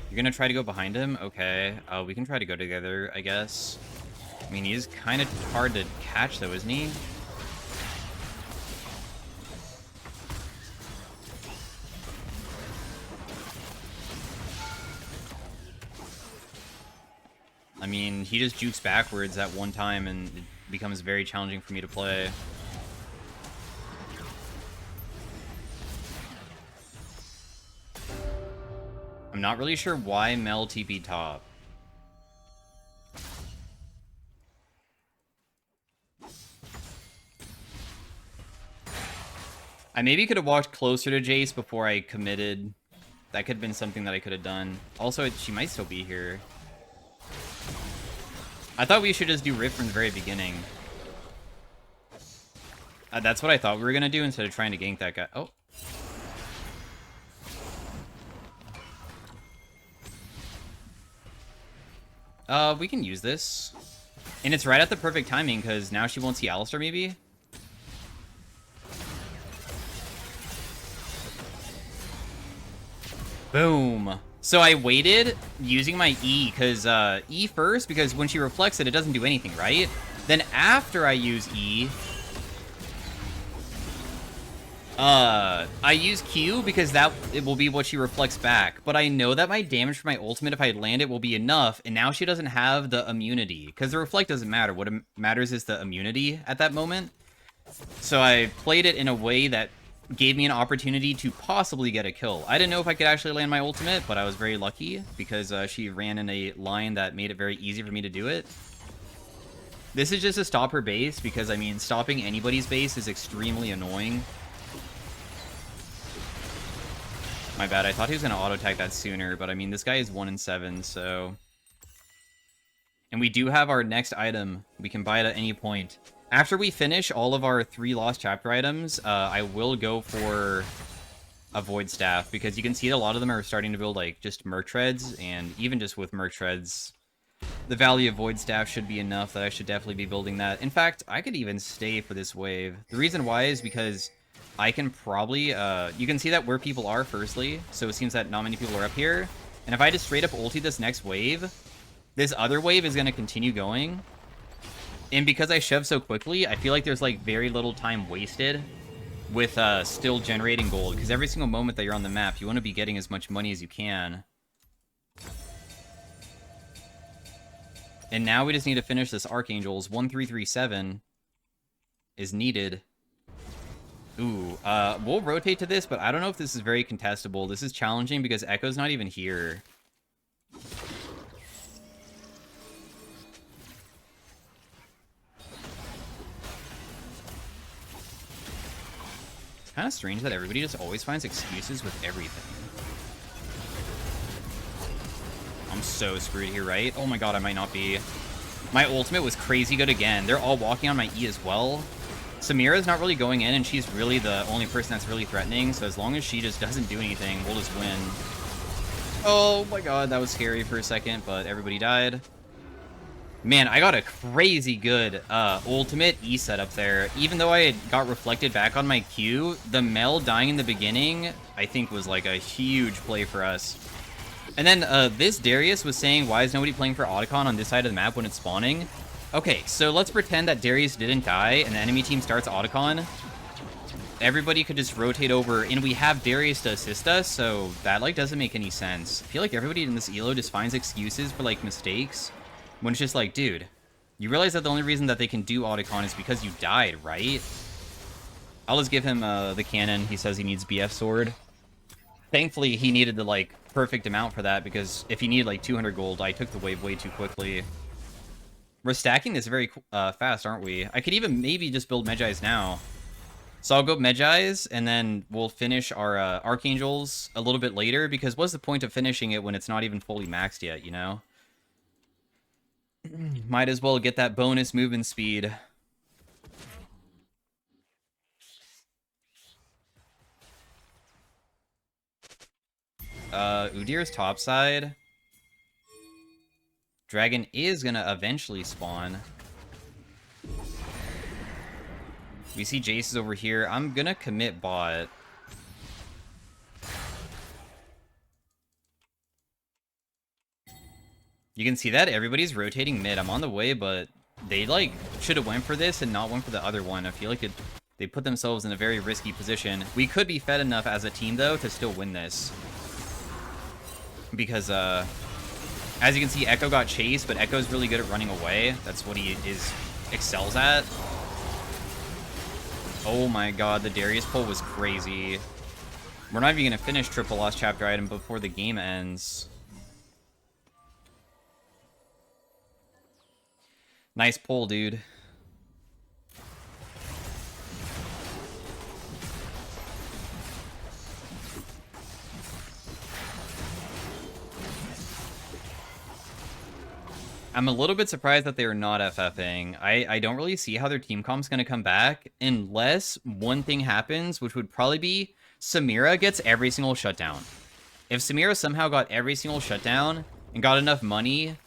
You're gonna try to go behind him? Okay. We can try to go together, I guess. I mean, he's kind of hard to catch, though, isn't he? I mean, he just jukes backwards at one time, and it becomes very challenging for me to play. I'm not really sure why Mel TP top. I maybe could have walked closer to Jace before I committed. That could have been something that I could have done. Also, she might still be here. I thought we should just do Rift from the very beginning. That's what I thought we were going to do instead of trying to gank that guy. Oh. We can use this. And it's right at the perfect timing, because now she won't see Alistar, maybe? Boom. So I waited using my E, because E first, because when she reflects it, it doesn't do anything, right? Then after I use E, I use Q because it will be what she reflects back. But I know that my damage for my ultimate, if I land it, will be enough. And now she doesn't have the immunity. Because the reflect doesn't matter. What matters is the immunity at that moment. So I played it in a way that gave me an opportunity to possibly get a kill. I didn't know if I could actually land my ultimate, but I was very lucky. Because she ran in a line that made it very easy for me to do it. This is just to stop her base. Because, I mean, stopping anybody's base is extremely annoying. My bad, I thought he was going to auto-tag that sooner, but I mean, this guy is 1 in 7, so... And we do have our next item. We can buy it at any point. After we finish all of our 3 Lost Chapter items, I will go for a Void Staff, because you can see that a lot of them are starting to build, like, just Merc Treads, and even just with Merc Treads, the value of Void Staff should be enough that I should definitely be building that. In fact, I could even stay for this wave. The reason why is because I can probably, you can see that where people are, firstly, so it seems that not many people are up here. And if I just straight up ulti this next wave, this other wave is going to continue going. And because I shove so quickly, I feel like there's, like, very little time wasted with still generating gold. Because every single moment that you're on the map, you want to be getting as much money as you can. And now we just need to finish this Archangels. 1337 is needed. Ooh, we'll rotate to this, but I don't know if this is very contestable. This is challenging because Echo's not even here. It's kind of strange that everybody just always finds excuses with everything. I'm so screwed here, right? Oh my god, I might not be. My ultimate was crazy good again. They're all walking on my E as well. Samira's not really going in, and she's really the only person that's really threatening, so as long as she just doesn't do anything, we'll just win. Oh my god, that was scary for a second, but everybody died. Man, I got a crazy good ultimate E setup there. Even though I had got reflected back on my Q, the Mel dying in the beginning, I think was like a huge play for us. And then this Darius was saying, why is nobody playing for Otacon on this side of the map when it's spawning? Okay, so let's pretend that Darius didn't die and the enemy team starts Otacon. Everybody could just rotate over, and we have Darius to assist us, so that, like, doesn't make any sense. I feel like everybody in this elo just finds excuses for, like, mistakes, when it's just like, dude, you realize that the only reason that they can do Otacon is because you died, right? I'll just give him the cannon. He says he needs BF sword. Thankfully, he needed the, like, perfect amount for that, because if he needed, like, 200 gold, I took the wave way too quickly. We're stacking this very fast, aren't we? I could even maybe just build Medjai's now. So I'll go Medjai's, and then we'll finish our Archangels a little bit later, because what's the point of finishing it when it's not even fully maxed yet, you know? Might as well get that bonus movement speed. Udir's topside. Dragon is gonna eventually spawn. We see Jace is over here. I'm gonna commit bot. You can see that everybody's rotating mid. I'm on the way, but they, like, should have went for this and not went for the other one. I feel like they put themselves in a very risky position. We could be fed enough as a team, though, to still win this. Because, as you can see, Echo got chased, but Echo's really good at running away. That's what he excels at. Oh my god, the Darius pull was crazy. We're not even going to finish triple Lost Chapter item before the game ends. Nice pull, dude. I'm a little bit surprised that they're not FFing. I don't really see how their team comp's going to come back unless one thing happens, which would probably be Samira gets every single shutdown. If Samira somehow got every single shutdown and got enough money,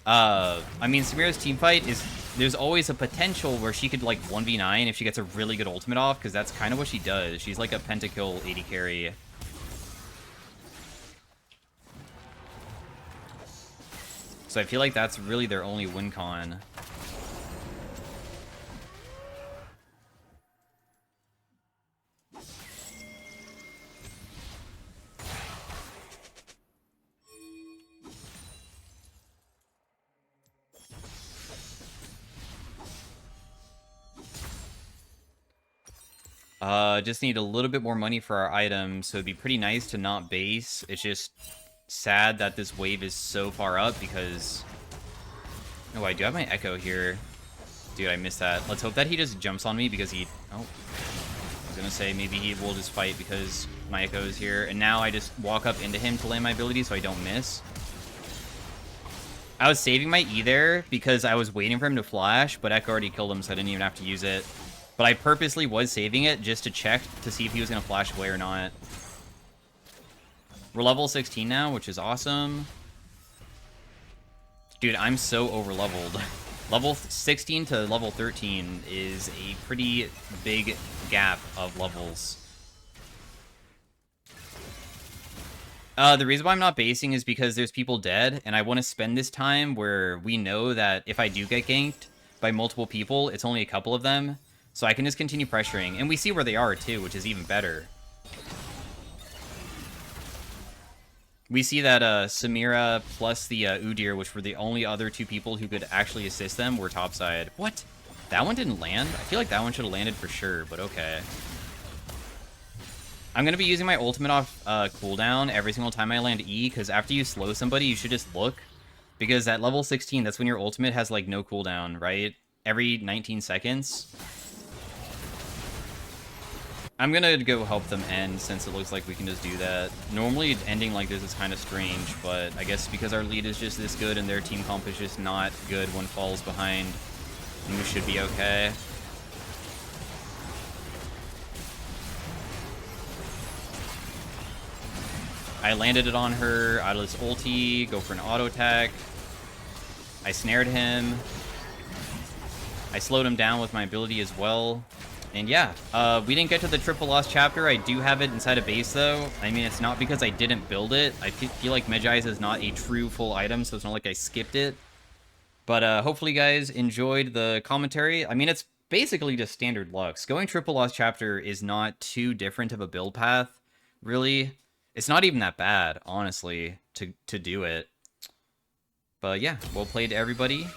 I mean, Samira's team fight is... There's always a potential where she could, like, 1v9 if she gets a really good ultimate off, because that's kind of what she does. She's like a pentakill 80 carry. So I feel like that's really their only win con. Just need a little bit more money for our items, so it'd be pretty nice to not base. It's just sad that this wave is so far up because... Oh, I do have my Echo here. Dude, I missed that. Let's hope that he just jumps on me because he... Oh. I was gonna say maybe he will just fight because my Echo is here. And now I just walk up into him to land my ability so I don't miss. I was saving my E there because I was waiting for him to flash, but Echo already killed him so I didn't even have to use it. But I purposely was saving it just to check to see if he was going to flash away or not. We're level 16 now, which is awesome. Dude, I'm so over-leveled. Level 16 to level 13 is a pretty big gap of levels. The reason why I'm not basing is because there's people dead, and I want to spend this time where we know that if I do get ganked by multiple people, it's only a couple of them. So I can just continue pressuring. And we see where they are, too, which is even better. We see that Samira plus the Udyr, which were the only other two people who could actually assist them, were topside. What? That one didn't land? I feel like that one should have landed for sure, but okay. I'm going to be using my ultimate off cooldown every single time I land E, because after you slow somebody, you should just look. Because at level 16, that's when your ultimate has, like, no cooldown, right? Every 19 seconds. I'm gonna go help them end, since it looks like we can just do that. Normally, ending like this is kind of strange, but I guess because our lead is just this good and their team comp is just not good when falls behind, and we should be okay. I landed it on her, out of this ulti, go for an auto attack. I snared him. I slowed him down with my ability as well. And yeah, we didn't get to the triple Lost Chapter. I do have it inside a base, though. I mean, it's not because I didn't build it. I feel like Medjai's is not a true full item, so it's not like I skipped it. But hopefully you guys enjoyed the commentary. I mean, it's basically just standard Lux. Going triple Lost Chapter is not too different of a build path, really. It's not even that bad, honestly, to do it. But yeah, well played to everybody.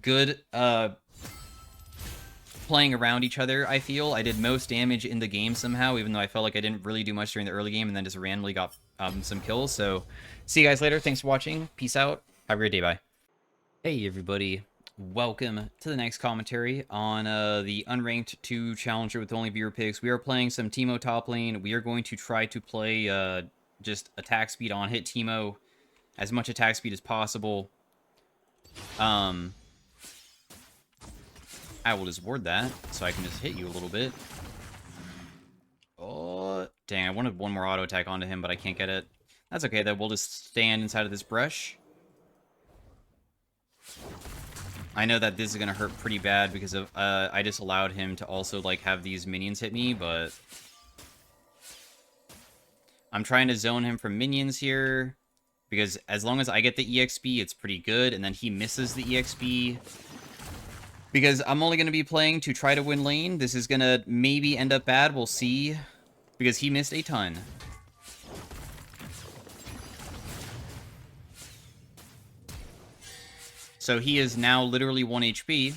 Good playing around each other, I feel. I did most damage in the game somehow, even though I felt like I didn't really do much during the early game and then just randomly got some kills. So see you guys later. Thanks for watching. Peace out. Have a great day. Bye. Hey, everybody. Welcome to the next commentary on the Unranked 2 Challenger with only viewer picks. We are playing some Teemo top lane. We are going to try to play just attack speed on hit Teemo. As much attack speed as possible. I will just ward that, so I can just hit you a little bit. Oh, dang, I wanted one more auto attack onto him, but I can't get it. That's okay, though. We'll just stand inside of this brush. I know that this is going to hurt pretty bad because of I just allowed him to also like have these minions hit me, but I'm trying to zone him from minions here because as long as I get the EXP, it's pretty good, and then he misses the EXP. Because I'm only going to be playing to try to win lane. This is going to maybe end up bad. We'll see. Because he missed a ton. So he is now literally 1 HP.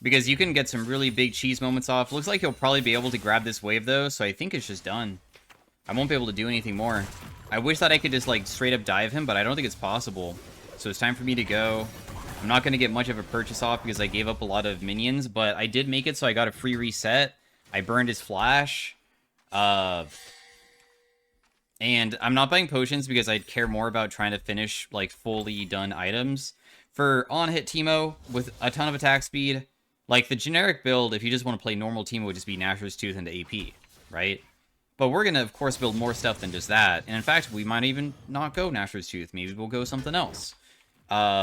Because you can get some really big cheese moments off. Looks like he'll probably be able to grab this wave, though. So I think it's just done. I won't be able to do anything more. I wish that I could just, like, straight up dive him, but I don't think it's possible. So it's time for me to go. I'm not going to get much of a purchase off because I gave up a lot of minions, but I did make it so I got a free reset. I burned his flash. And I'm not buying potions because I care more about trying to finish, like, fully done items. For on-hit Teemo with a ton of attack speed, like, the generic build, if you just want to play normal Teemo, would just be Nashor's Tooth into AP, right? But we're going to, of course, build more stuff than just that. And in fact, we might even not go Nashor's Tooth. Maybe we'll go something else.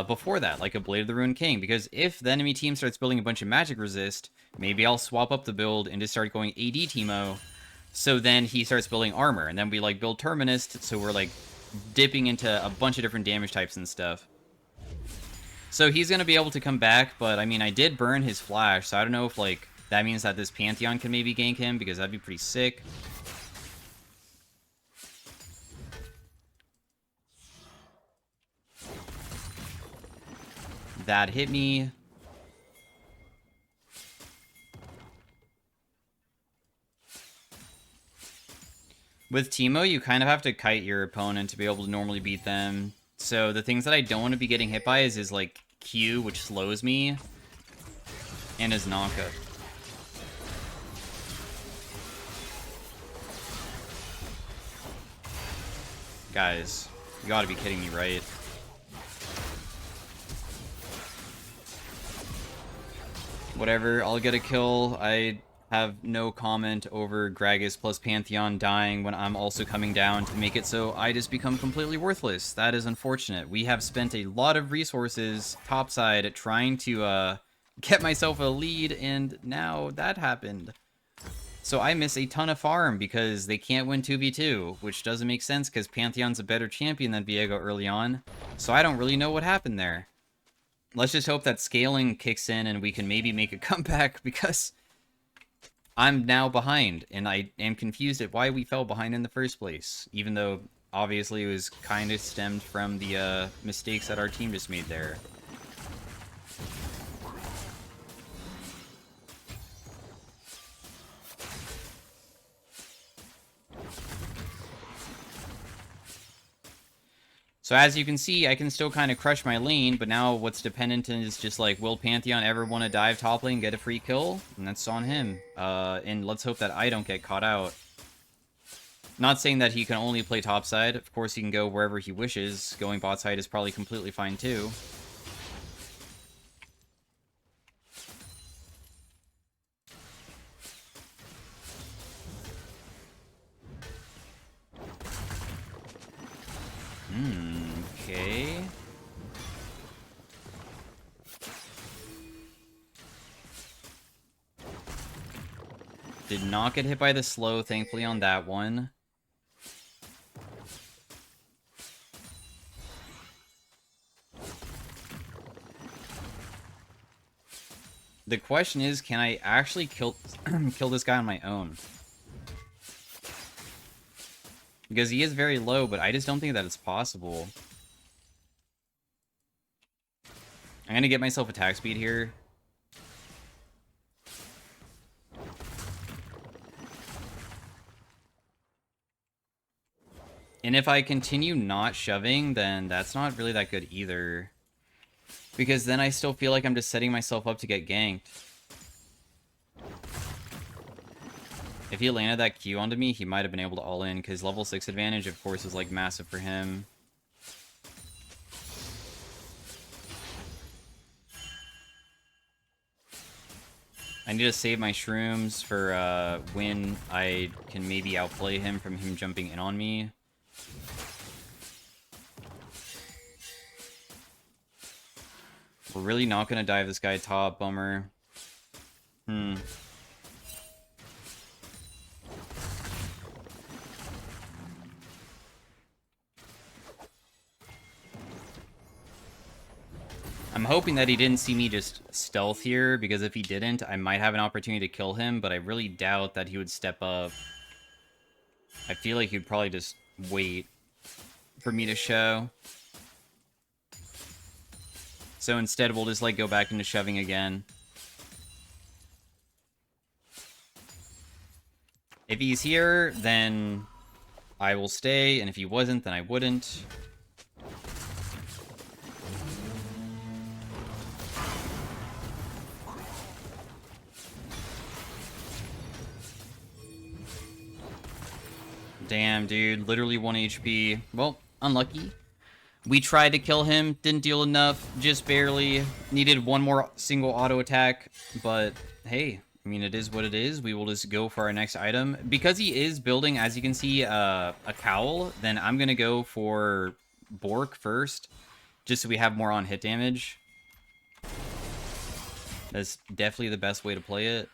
Before that, like a Blade of the Ruined King, because if the enemy team starts building a bunch of magic resist, maybe I'll swap up the build and just start going AD Teemo, so then he starts building armor, and then we like build Terminist, so we're like dipping into a bunch of different damage types and stuff. So he's gonna be able to come back, but I mean, I did burn his flash, so I don't know if like that means that this Pantheon can maybe gank him, because that'd be pretty sick. That hit me. With Teemo, you kind of have to kite your opponent to be able to normally beat them. So the things that I don't want to be getting hit by is like Q, which slows me, and his Naka. Guys, you gotta be kidding me, right? Whatever, I'll get a kill. I have no comment over Gragas plus Pantheon dying when I'm also coming down to make it so I just become completely worthless. That is unfortunate. We have spent a lot of resources topside trying to get myself a lead, and now that happened. So I miss a ton of farm because they can't win 2v2, which doesn't make sense because Pantheon's a better champion than Viego early on. So I don't really know what happened there. Let's just hope that scaling kicks in and we can maybe make a comeback, because I'm now behind, and I am confused at why we fell behind in the first place, even though obviously it was kind of stemmed from the mistakes that our team just made there. So as you can see, I can still kind of crush my lane, but now what's dependent is just like, will Pantheon ever want to dive top lane and get a free kill? And that's on him. And let's hope that I don't get caught out. Not saying that he can only play topside. Of course, he can go wherever he wishes. Going bot side is probably completely fine too. Okay. Did not get hit by the slow, thankfully, on that one. The question is, can I actually kill this guy on my own? Because he is very low, but I just don't think that it's possible. I'm gonna get myself attack speed here. And if I continue not shoving, then that's not really that good either. Because then I still feel like I'm just setting myself up to get ganked. If he landed that Q onto me, he might have been able to all in, because level 6 advantage, of course, is like massive for him. I need to save my shrooms for when I can maybe outplay him from him jumping in on me. We're really not going to dive this guy top, bummer. I'm hoping that he didn't see me just stealth here, because if he didn't, I might have an opportunity to kill him, but I really doubt that he would step up. I feel like he'd probably just wait for me to show. So instead, we'll just, like, go back into shoving again. If he's here, then I will stay, and if he wasn't, then I wouldn't. Damn, dude. Literally 1 HP. Well, unlucky. We tried to kill him. Didn't deal enough. Just barely. Needed one more single auto attack. But, hey. I mean, it is what it is. We will just go for our next item. Because he is building, as you can see, a cowl, then I'm going to go for Bork first. Just so we have more on hit damage. That's definitely the best way to play it.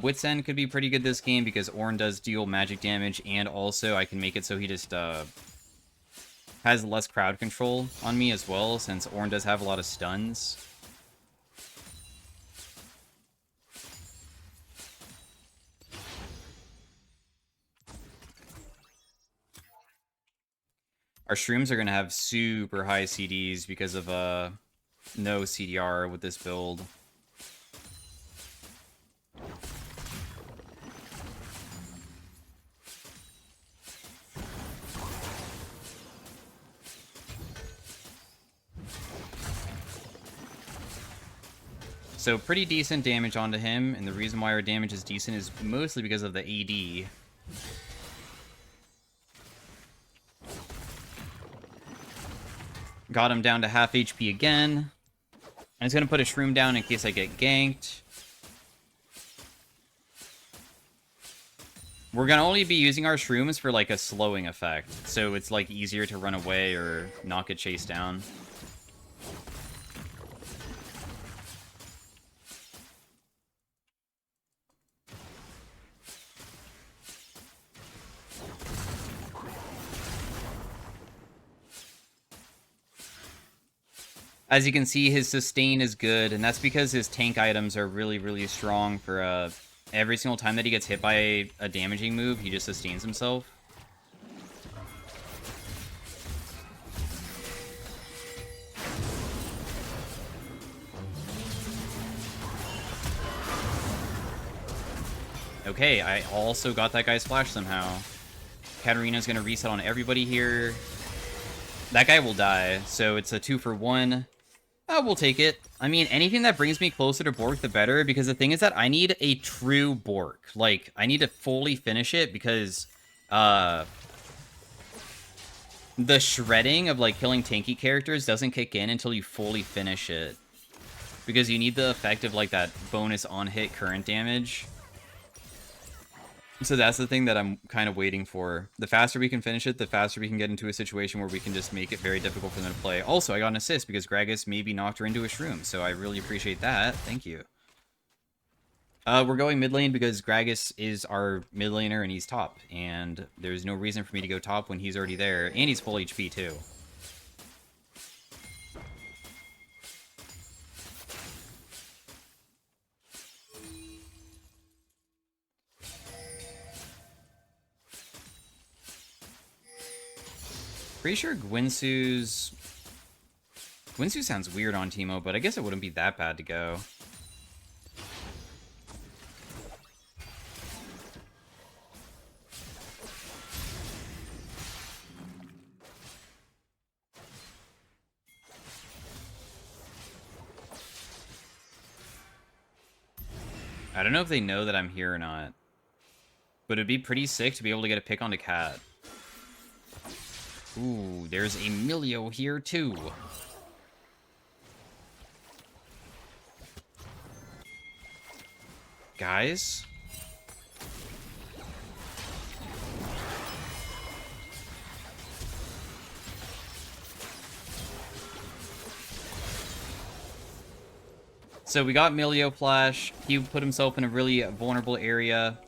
Wit's End could be pretty good this game because Ornn does deal magic damage, and also I can make it so he just has less crowd control on me as well, since Ornn does have a lot of stuns. Our shrooms are going to have super high CDs because of no CDR with this build. So pretty decent damage onto him, and the reason why our damage is decent is mostly because of the AD. Got him down to half HP again. And he's going to put a shroom down in case I get ganked. We're going to only be using our shrooms for like a slowing effect, so it's like easier to run away or not get chased down. As you can see, his sustain is good, and that's because his tank items are really, really strong for every single time that he gets hit by a damaging move, he just sustains himself. Okay, I also got that guy's flash somehow. Katarina's going to reset on everybody here. That guy will die, so it's a 2-for-1. We'll take it. I mean, anything that brings me closer to Bork, the better, because the thing is that I need a true Bork. Like, I need to fully finish it, because the shredding of, like, killing tanky characters doesn't kick in until you fully finish it. because you need the effect of like that bonus on hit current damage. So that's the thing that I'm kind of waiting for. The faster we can finish it, the faster we can get into a situation where we can just make it very difficult for them to play. Also, I got an assist because Gragas maybe knocked her into a shroom, so I really appreciate that. Thank you. We're going mid lane because Gragas is our mid laner and he's top, and there's no reason for me to go top when he's already there, and he's full HP too. Pretty sure Gwinsu sounds weird on Teemo, but I guess it wouldn't be that bad to go. I don't know if they know that I'm here or not, but it'd be pretty sick to be able to get a pick onto Cat. Ooh, there's a Milio here too. Guys? So we got Milio Flash. He put himself in a really vulnerable area.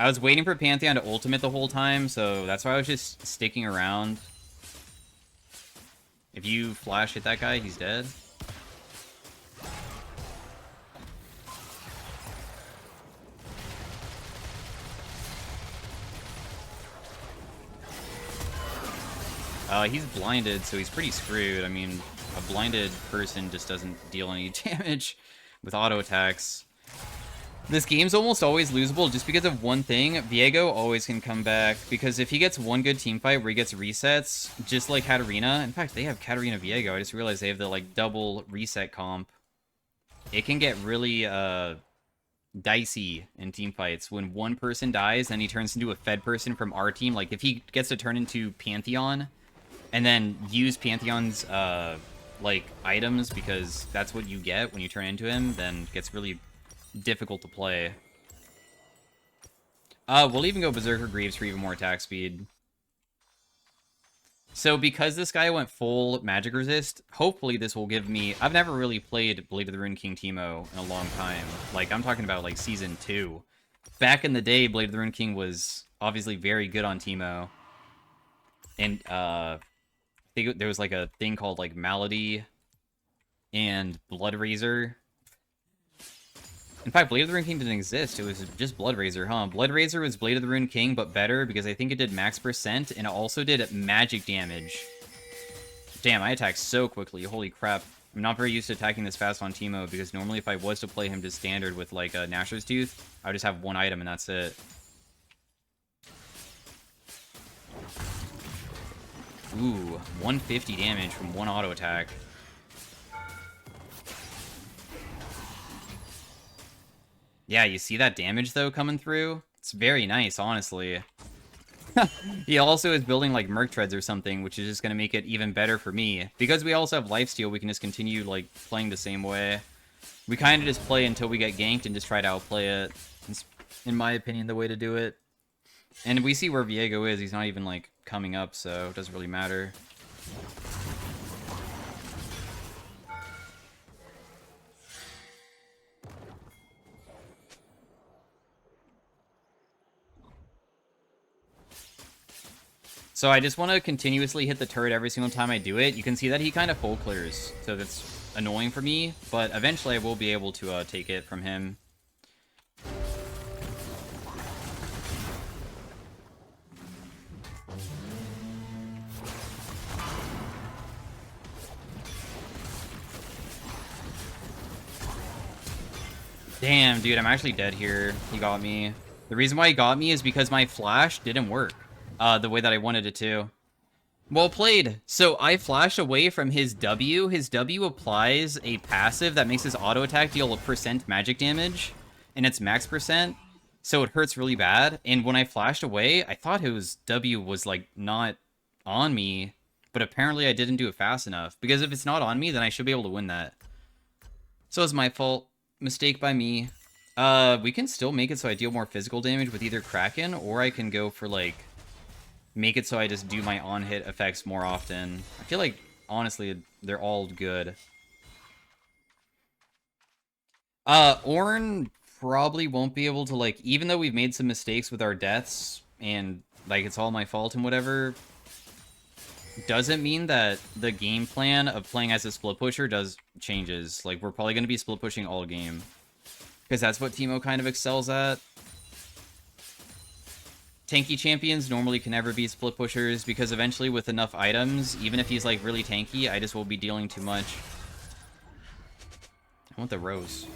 I was waiting for Pantheon to ultimate the whole time, so that's why I was just sticking around. If you flash hit that guy, he's dead. He's blinded, so he's pretty screwed. I mean, a blinded person just doesn't deal any damage with auto attacks. This game's almost always losable just because of one thing. Viego always can come back, because if he gets one good team fight where he gets resets, just like Katarina. In fact, they have Katarina Viego. I just realized they have the like double reset comp. It can get really dicey in team fights. When one person dies, then he turns into a fed person from our team. Like if he gets to turn into Pantheon and then use Pantheon's like items, because that's what you get when you turn into him, then it gets really difficult to play. We'll even go Berserker Greaves for even more attack speed. So because this guy went full magic resist, hopefully this will give me... I've never really played Blade of the Ruined King Teemo in a long time. Like, I'm talking about, like, Season 2. Back in the day, Blade of the Ruined King was obviously very good on Teemo. And, I think there was, like, a thing called, like, Malady and Blood Razor. In fact, Blade of the Ruined King didn't exist. It was just Blood Razor, huh? Blood Razor was Blade of the Ruined King, but better, because I think it did max percent, and it also did magic damage. Damn, I attacked so quickly. Holy crap. I'm not very used to attacking this fast on Teemo, because normally if I was to play him to standard with, like, a Gnasher's Tooth, I would just have one item, and that's it. Ooh, 150 damage from one auto attack. Yeah, you see that damage, though, coming through? It's very nice, honestly. He also is building, like, Merc Treads or something, which is just going to make it even better for me. Because we also have Lifesteal, we can just continue, like, playing the same way. We kind of just play until we get ganked and just try to outplay it. It's, in my opinion, the way to do it. And we see where Viego is. He's not even, like, coming up, so it doesn't really matter. So I just want to continuously hit the turret every single time I do it. You can see that he kind of full clears, so that's annoying for me, but eventually I will be able to take it from him. Damn, dude, I'm actually dead here. He got me. The reason why he got me is because my flash didn't work the way that I wanted it to. Well played. So I flashed away from his W. His W applies a passive that makes his auto attack deal a percent magic damage, and it's max percent, so it hurts really bad. And when I flashed away, I thought his W was like not on me, But apparently I didn't do it fast enough. Because if it's not on me, then I should be able to win that. So it's my fault. Mistake by me. We can still make it so I deal more physical damage with either Kraken, or I can go for, like, make it so I just do my on-hit effects more often. I feel like, honestly, they're all good. Ornn probably won't be able to, like, even though we've made some mistakes with our deaths, and, like, it's all my fault and whatever, doesn't mean that the game plan of playing as a split pusher changes. Like, we're probably going to be split pushing all game. Because that's what Teemo kind of excels at. Tanky champions normally can never be split pushers, because eventually with enough items, even if he's, like, really tanky, I just will be dealing too much. I want the rose.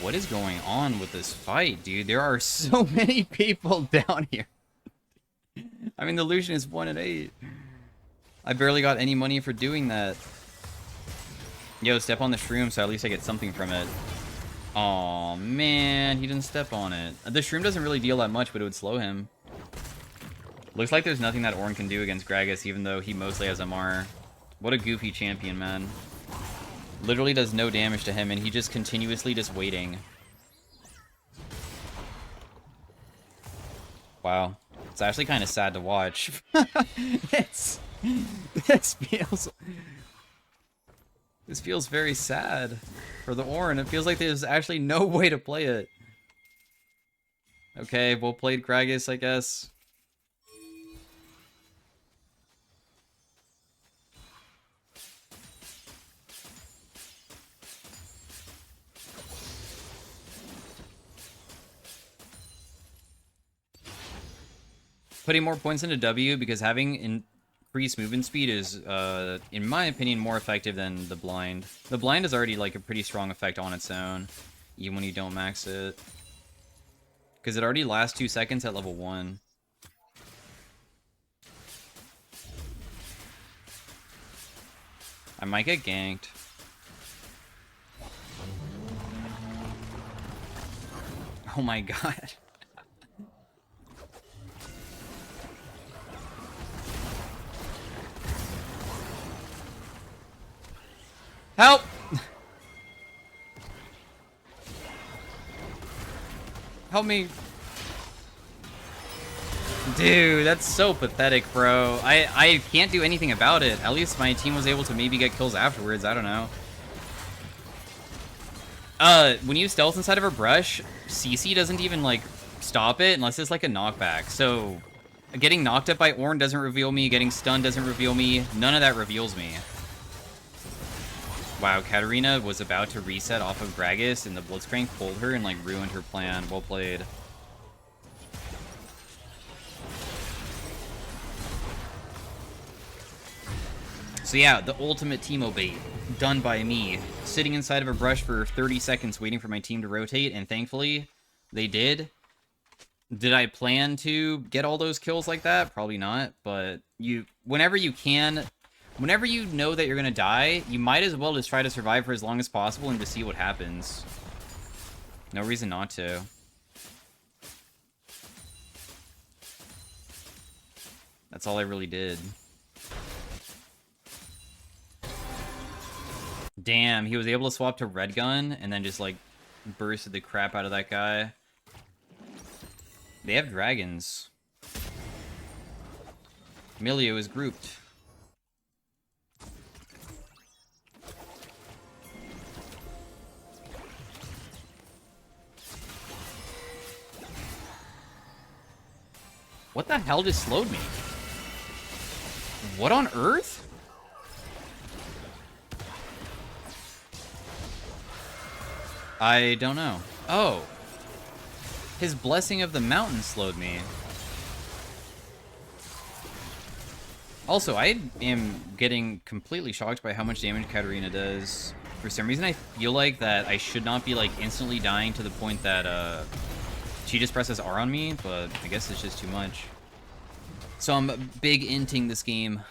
What is going on with this fight, dude? There are so many people down here. I mean, the Lucian is 1-8. I barely got any money for doing that. Yo, step on the shroom so at least I get something from it. Aw, man, he didn't step on it. The shroom doesn't really deal that much, but it would slow him. Looks like there's nothing that Ornn can do against Gragas, even though he mostly has MR. What a goofy champion, man. Literally does no damage to him, and he just continuously just waiting. Wow. It's actually kind of sad to watch. This feels very sad for the Ornn. It feels like there's actually no way to play it. Okay, well played, Gragas, I guess. Putting more points into W because having increased movement speed is, in my opinion, more effective than the blind. The blind is already like a pretty strong effect on its own, even when you don't max it. Because it already lasts 2 seconds at level 1. I might get ganked. Oh my god. Help! Help me. Dude, that's so pathetic, bro. I can't do anything about it. At least my team was able to maybe get kills afterwards. I don't know. When you stealth inside of a brush, CC doesn't even, like, stop it unless it's, like, a knockback. So, getting knocked up by Ornn doesn't reveal me. Getting stunned doesn't reveal me. None of that reveals me. Wow, Katarina was about to reset off of Gragas, and the Blitzcrank pulled her and, like, ruined her plan. Well played. So yeah, the ultimate Teemo bait, done by me. Sitting inside of a brush for 30 seconds waiting for my team to rotate, and thankfully, they did. Did I plan to get all those kills like that? Probably not, but whenever you can... Whenever you know that you're gonna die, you might as well just try to survive for as long as possible and just see what happens. No reason not to. That's all I really did. Damn, he was able to swap to Red Gun and then just, like, bursted the crap out of that guy. They have dragons. Milio is grouped. What the hell just slowed me? What on earth? I don't know. Oh. His Blessing of the Mountain slowed me. Also, I am getting completely shocked by how much damage Katarina does. For some reason, I feel like that I should not be, like, instantly dying to the point that, she just presses R on me, but I guess it's just too much. So I'm big inting this game.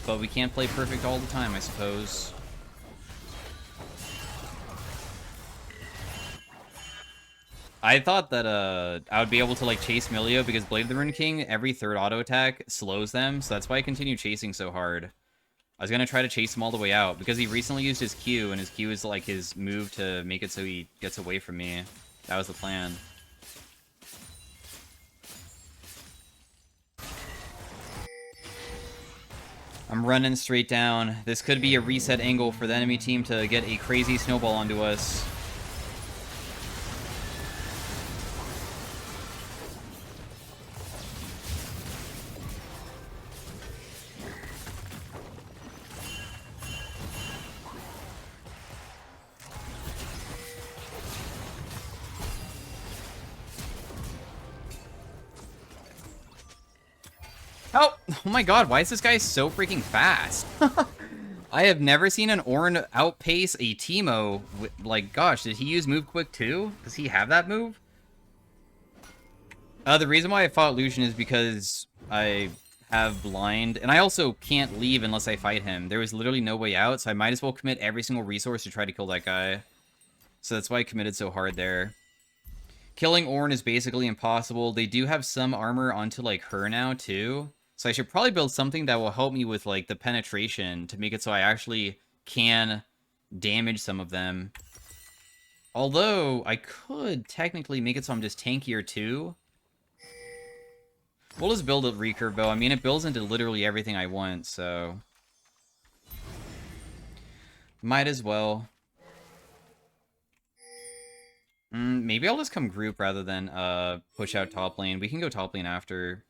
But we can't play perfect all the time, I suppose. I thought that I would be able to like chase Milio because Blade of the Rune King, every third auto attack slows them, so that's why I continue chasing so hard. I was gonna try to chase him all the way out because he recently used his Q, and his Q is like his move to make it so he gets away from me. That was the plan. I'm running straight down. This could be a reset angle for the enemy team to get a crazy snowball onto us. Oh my god, why is this guy so freaking fast? I have never seen an Ornn outpace a Teemo. Like, gosh, did he use Move Quick too? Does he have that move? The reason why I fought Lucian is because I have blind, and I also can't leave unless I fight him. There was literally no way out, so I might as well commit every single resource to try to kill that guy. So that's why I committed so hard there. Killing Ornn is basically impossible. They do have some armor onto, like, her now, too. So I should probably build something that will help me with, like, the penetration to make it so I actually can damage some of them. Although, I could technically make it so I'm just tankier, too. We'll just build a recurve bow. I mean, it builds into literally everything I want, so... might as well. Maybe I'll just come group rather than push out top lane. We can go top lane after.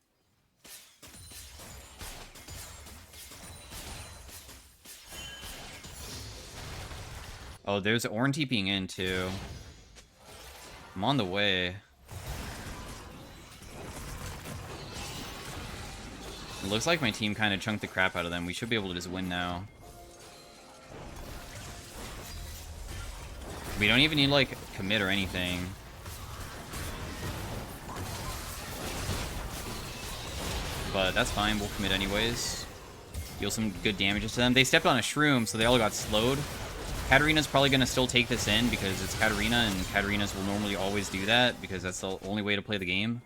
Oh, there's Ornn TPing in, too. I'm on the way. It looks like my team kind of chunked the crap out of them. We should be able to just win now. We don't even need, like, commit or anything. But that's fine. We'll commit anyways. Deal some good damages to them. They stepped on a shroom, so they all got slowed. Katarina's probably going to still take this in because it's Katarina, and Katarinas will normally always do that because that's the only way to play the game.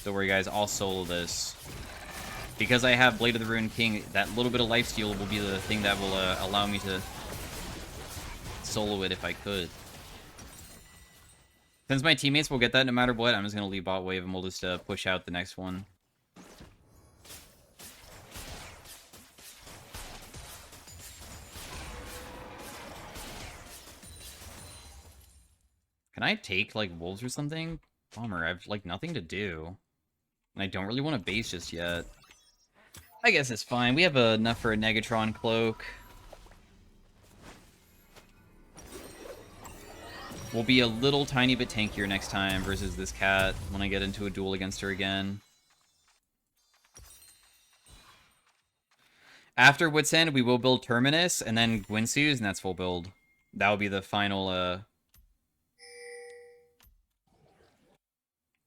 Don't worry, guys. I'll solo this. Because I have Blade of the Rune King, that little bit of lifesteal will be the thing that will allow me to solo it if I could. Since my teammates will get that no matter what, I'm just going to leave bot wave and we'll just push out the next one. Can I take, like, wolves or something? Bummer, I've, like, nothing to do. And I don't really want to base just yet. I guess it's fine. We have enough for a Negatron cloak. We'll be a little tiny bit tankier next time versus this cat when I get into a duel against her again. After Wit's End, we will build Terminus and then Gwynsu's, and that's full build. That will be the final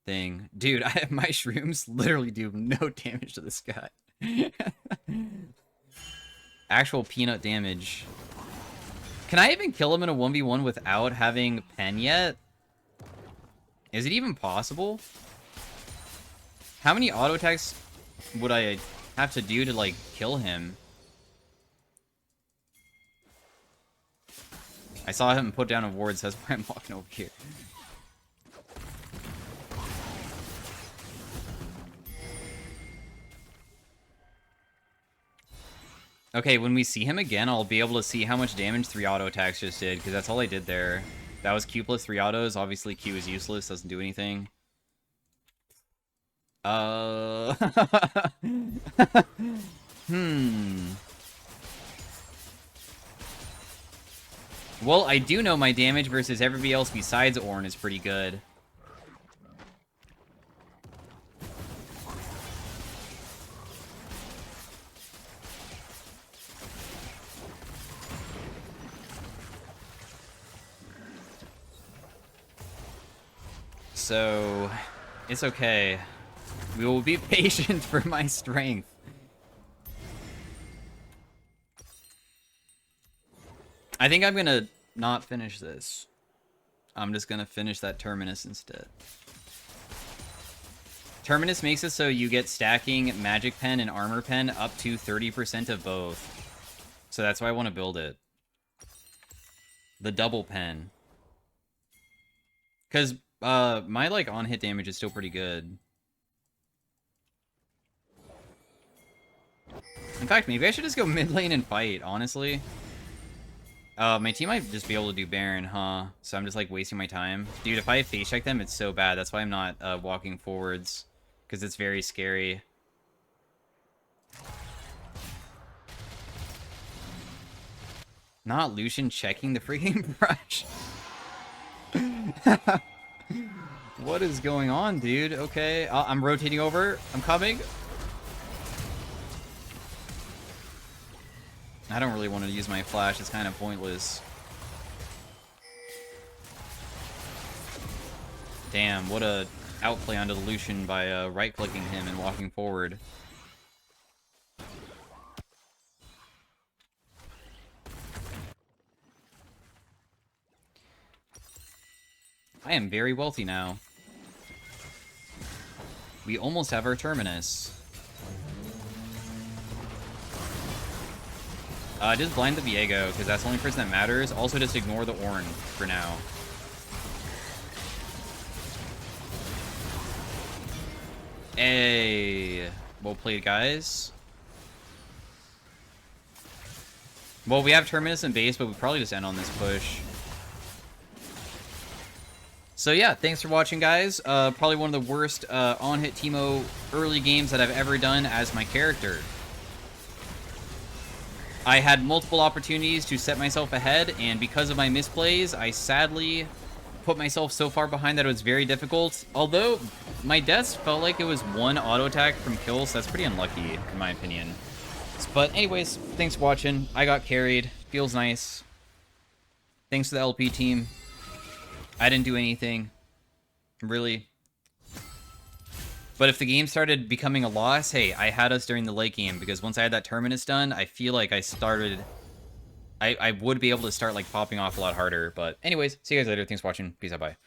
thing. Dude, my shrooms literally do no damage to this guy. Actual peanut damage. Can I even kill him in a 1v1 without having pen yet? Is it even possible? How many auto attacks would I have to do to, like, kill him? I saw him put down a ward, so that's why I'm walking over here. Okay, when we see him again, I'll be able to see how much damage 3 auto attacks just did, because that's all I did there. That was Q plus 3 autos. Obviously, Q is useless, doesn't do anything. Well, I do know my damage versus everybody else besides Ornn is pretty good. So, it's okay. We will be patient for my strength. I think I'm gonna not finish this. I'm just gonna finish that Terminus instead. Terminus makes it so you get stacking Magic Pen and Armor Pen up to 30% of both. So that's why I want to build it. The double pen. Because my like on-hit damage is still pretty good. In fact, maybe I should just go mid lane and fight, honestly. My team might just be able to do Baron, huh? So I'm just like wasting my time. Dude, if I face check them, it's so bad. That's why I'm not walking forwards. Because it's very scary. Not Lucian checking the freaking brush. What is going on, dude? Okay, I'm rotating over. I'm coming. I don't really want to use my flash. It's kind of pointless. Damn, what a outplay onto the Lucian by right-clicking him and walking forward. I am very wealthy now. We almost have our Terminus. Just blind the Viego, because that's the only person that matters. Also, just ignore the Ornn for now. Hey, well played, guys. Well, we have Terminus and base, but we probably just end on this push. So yeah, thanks for watching, guys. Probably one of the worst on-hit Teemo early games that I've ever done as my character. I had multiple opportunities to set myself ahead, and because of my misplays, I sadly put myself so far behind that it was very difficult. Although, my deaths felt like it was one auto attack from kill, so that's pretty unlucky, in my opinion. But anyways, thanks for watching. I got carried. Feels nice. Thanks to the LP team. I didn't do anything. Really. But if the game started becoming a loss, hey, I had us during the late game, because once I had that Terminus done, I feel like I would be able to start like popping off a lot harder. But anyways, see you guys later. Thanks for watching. Peace out, bye.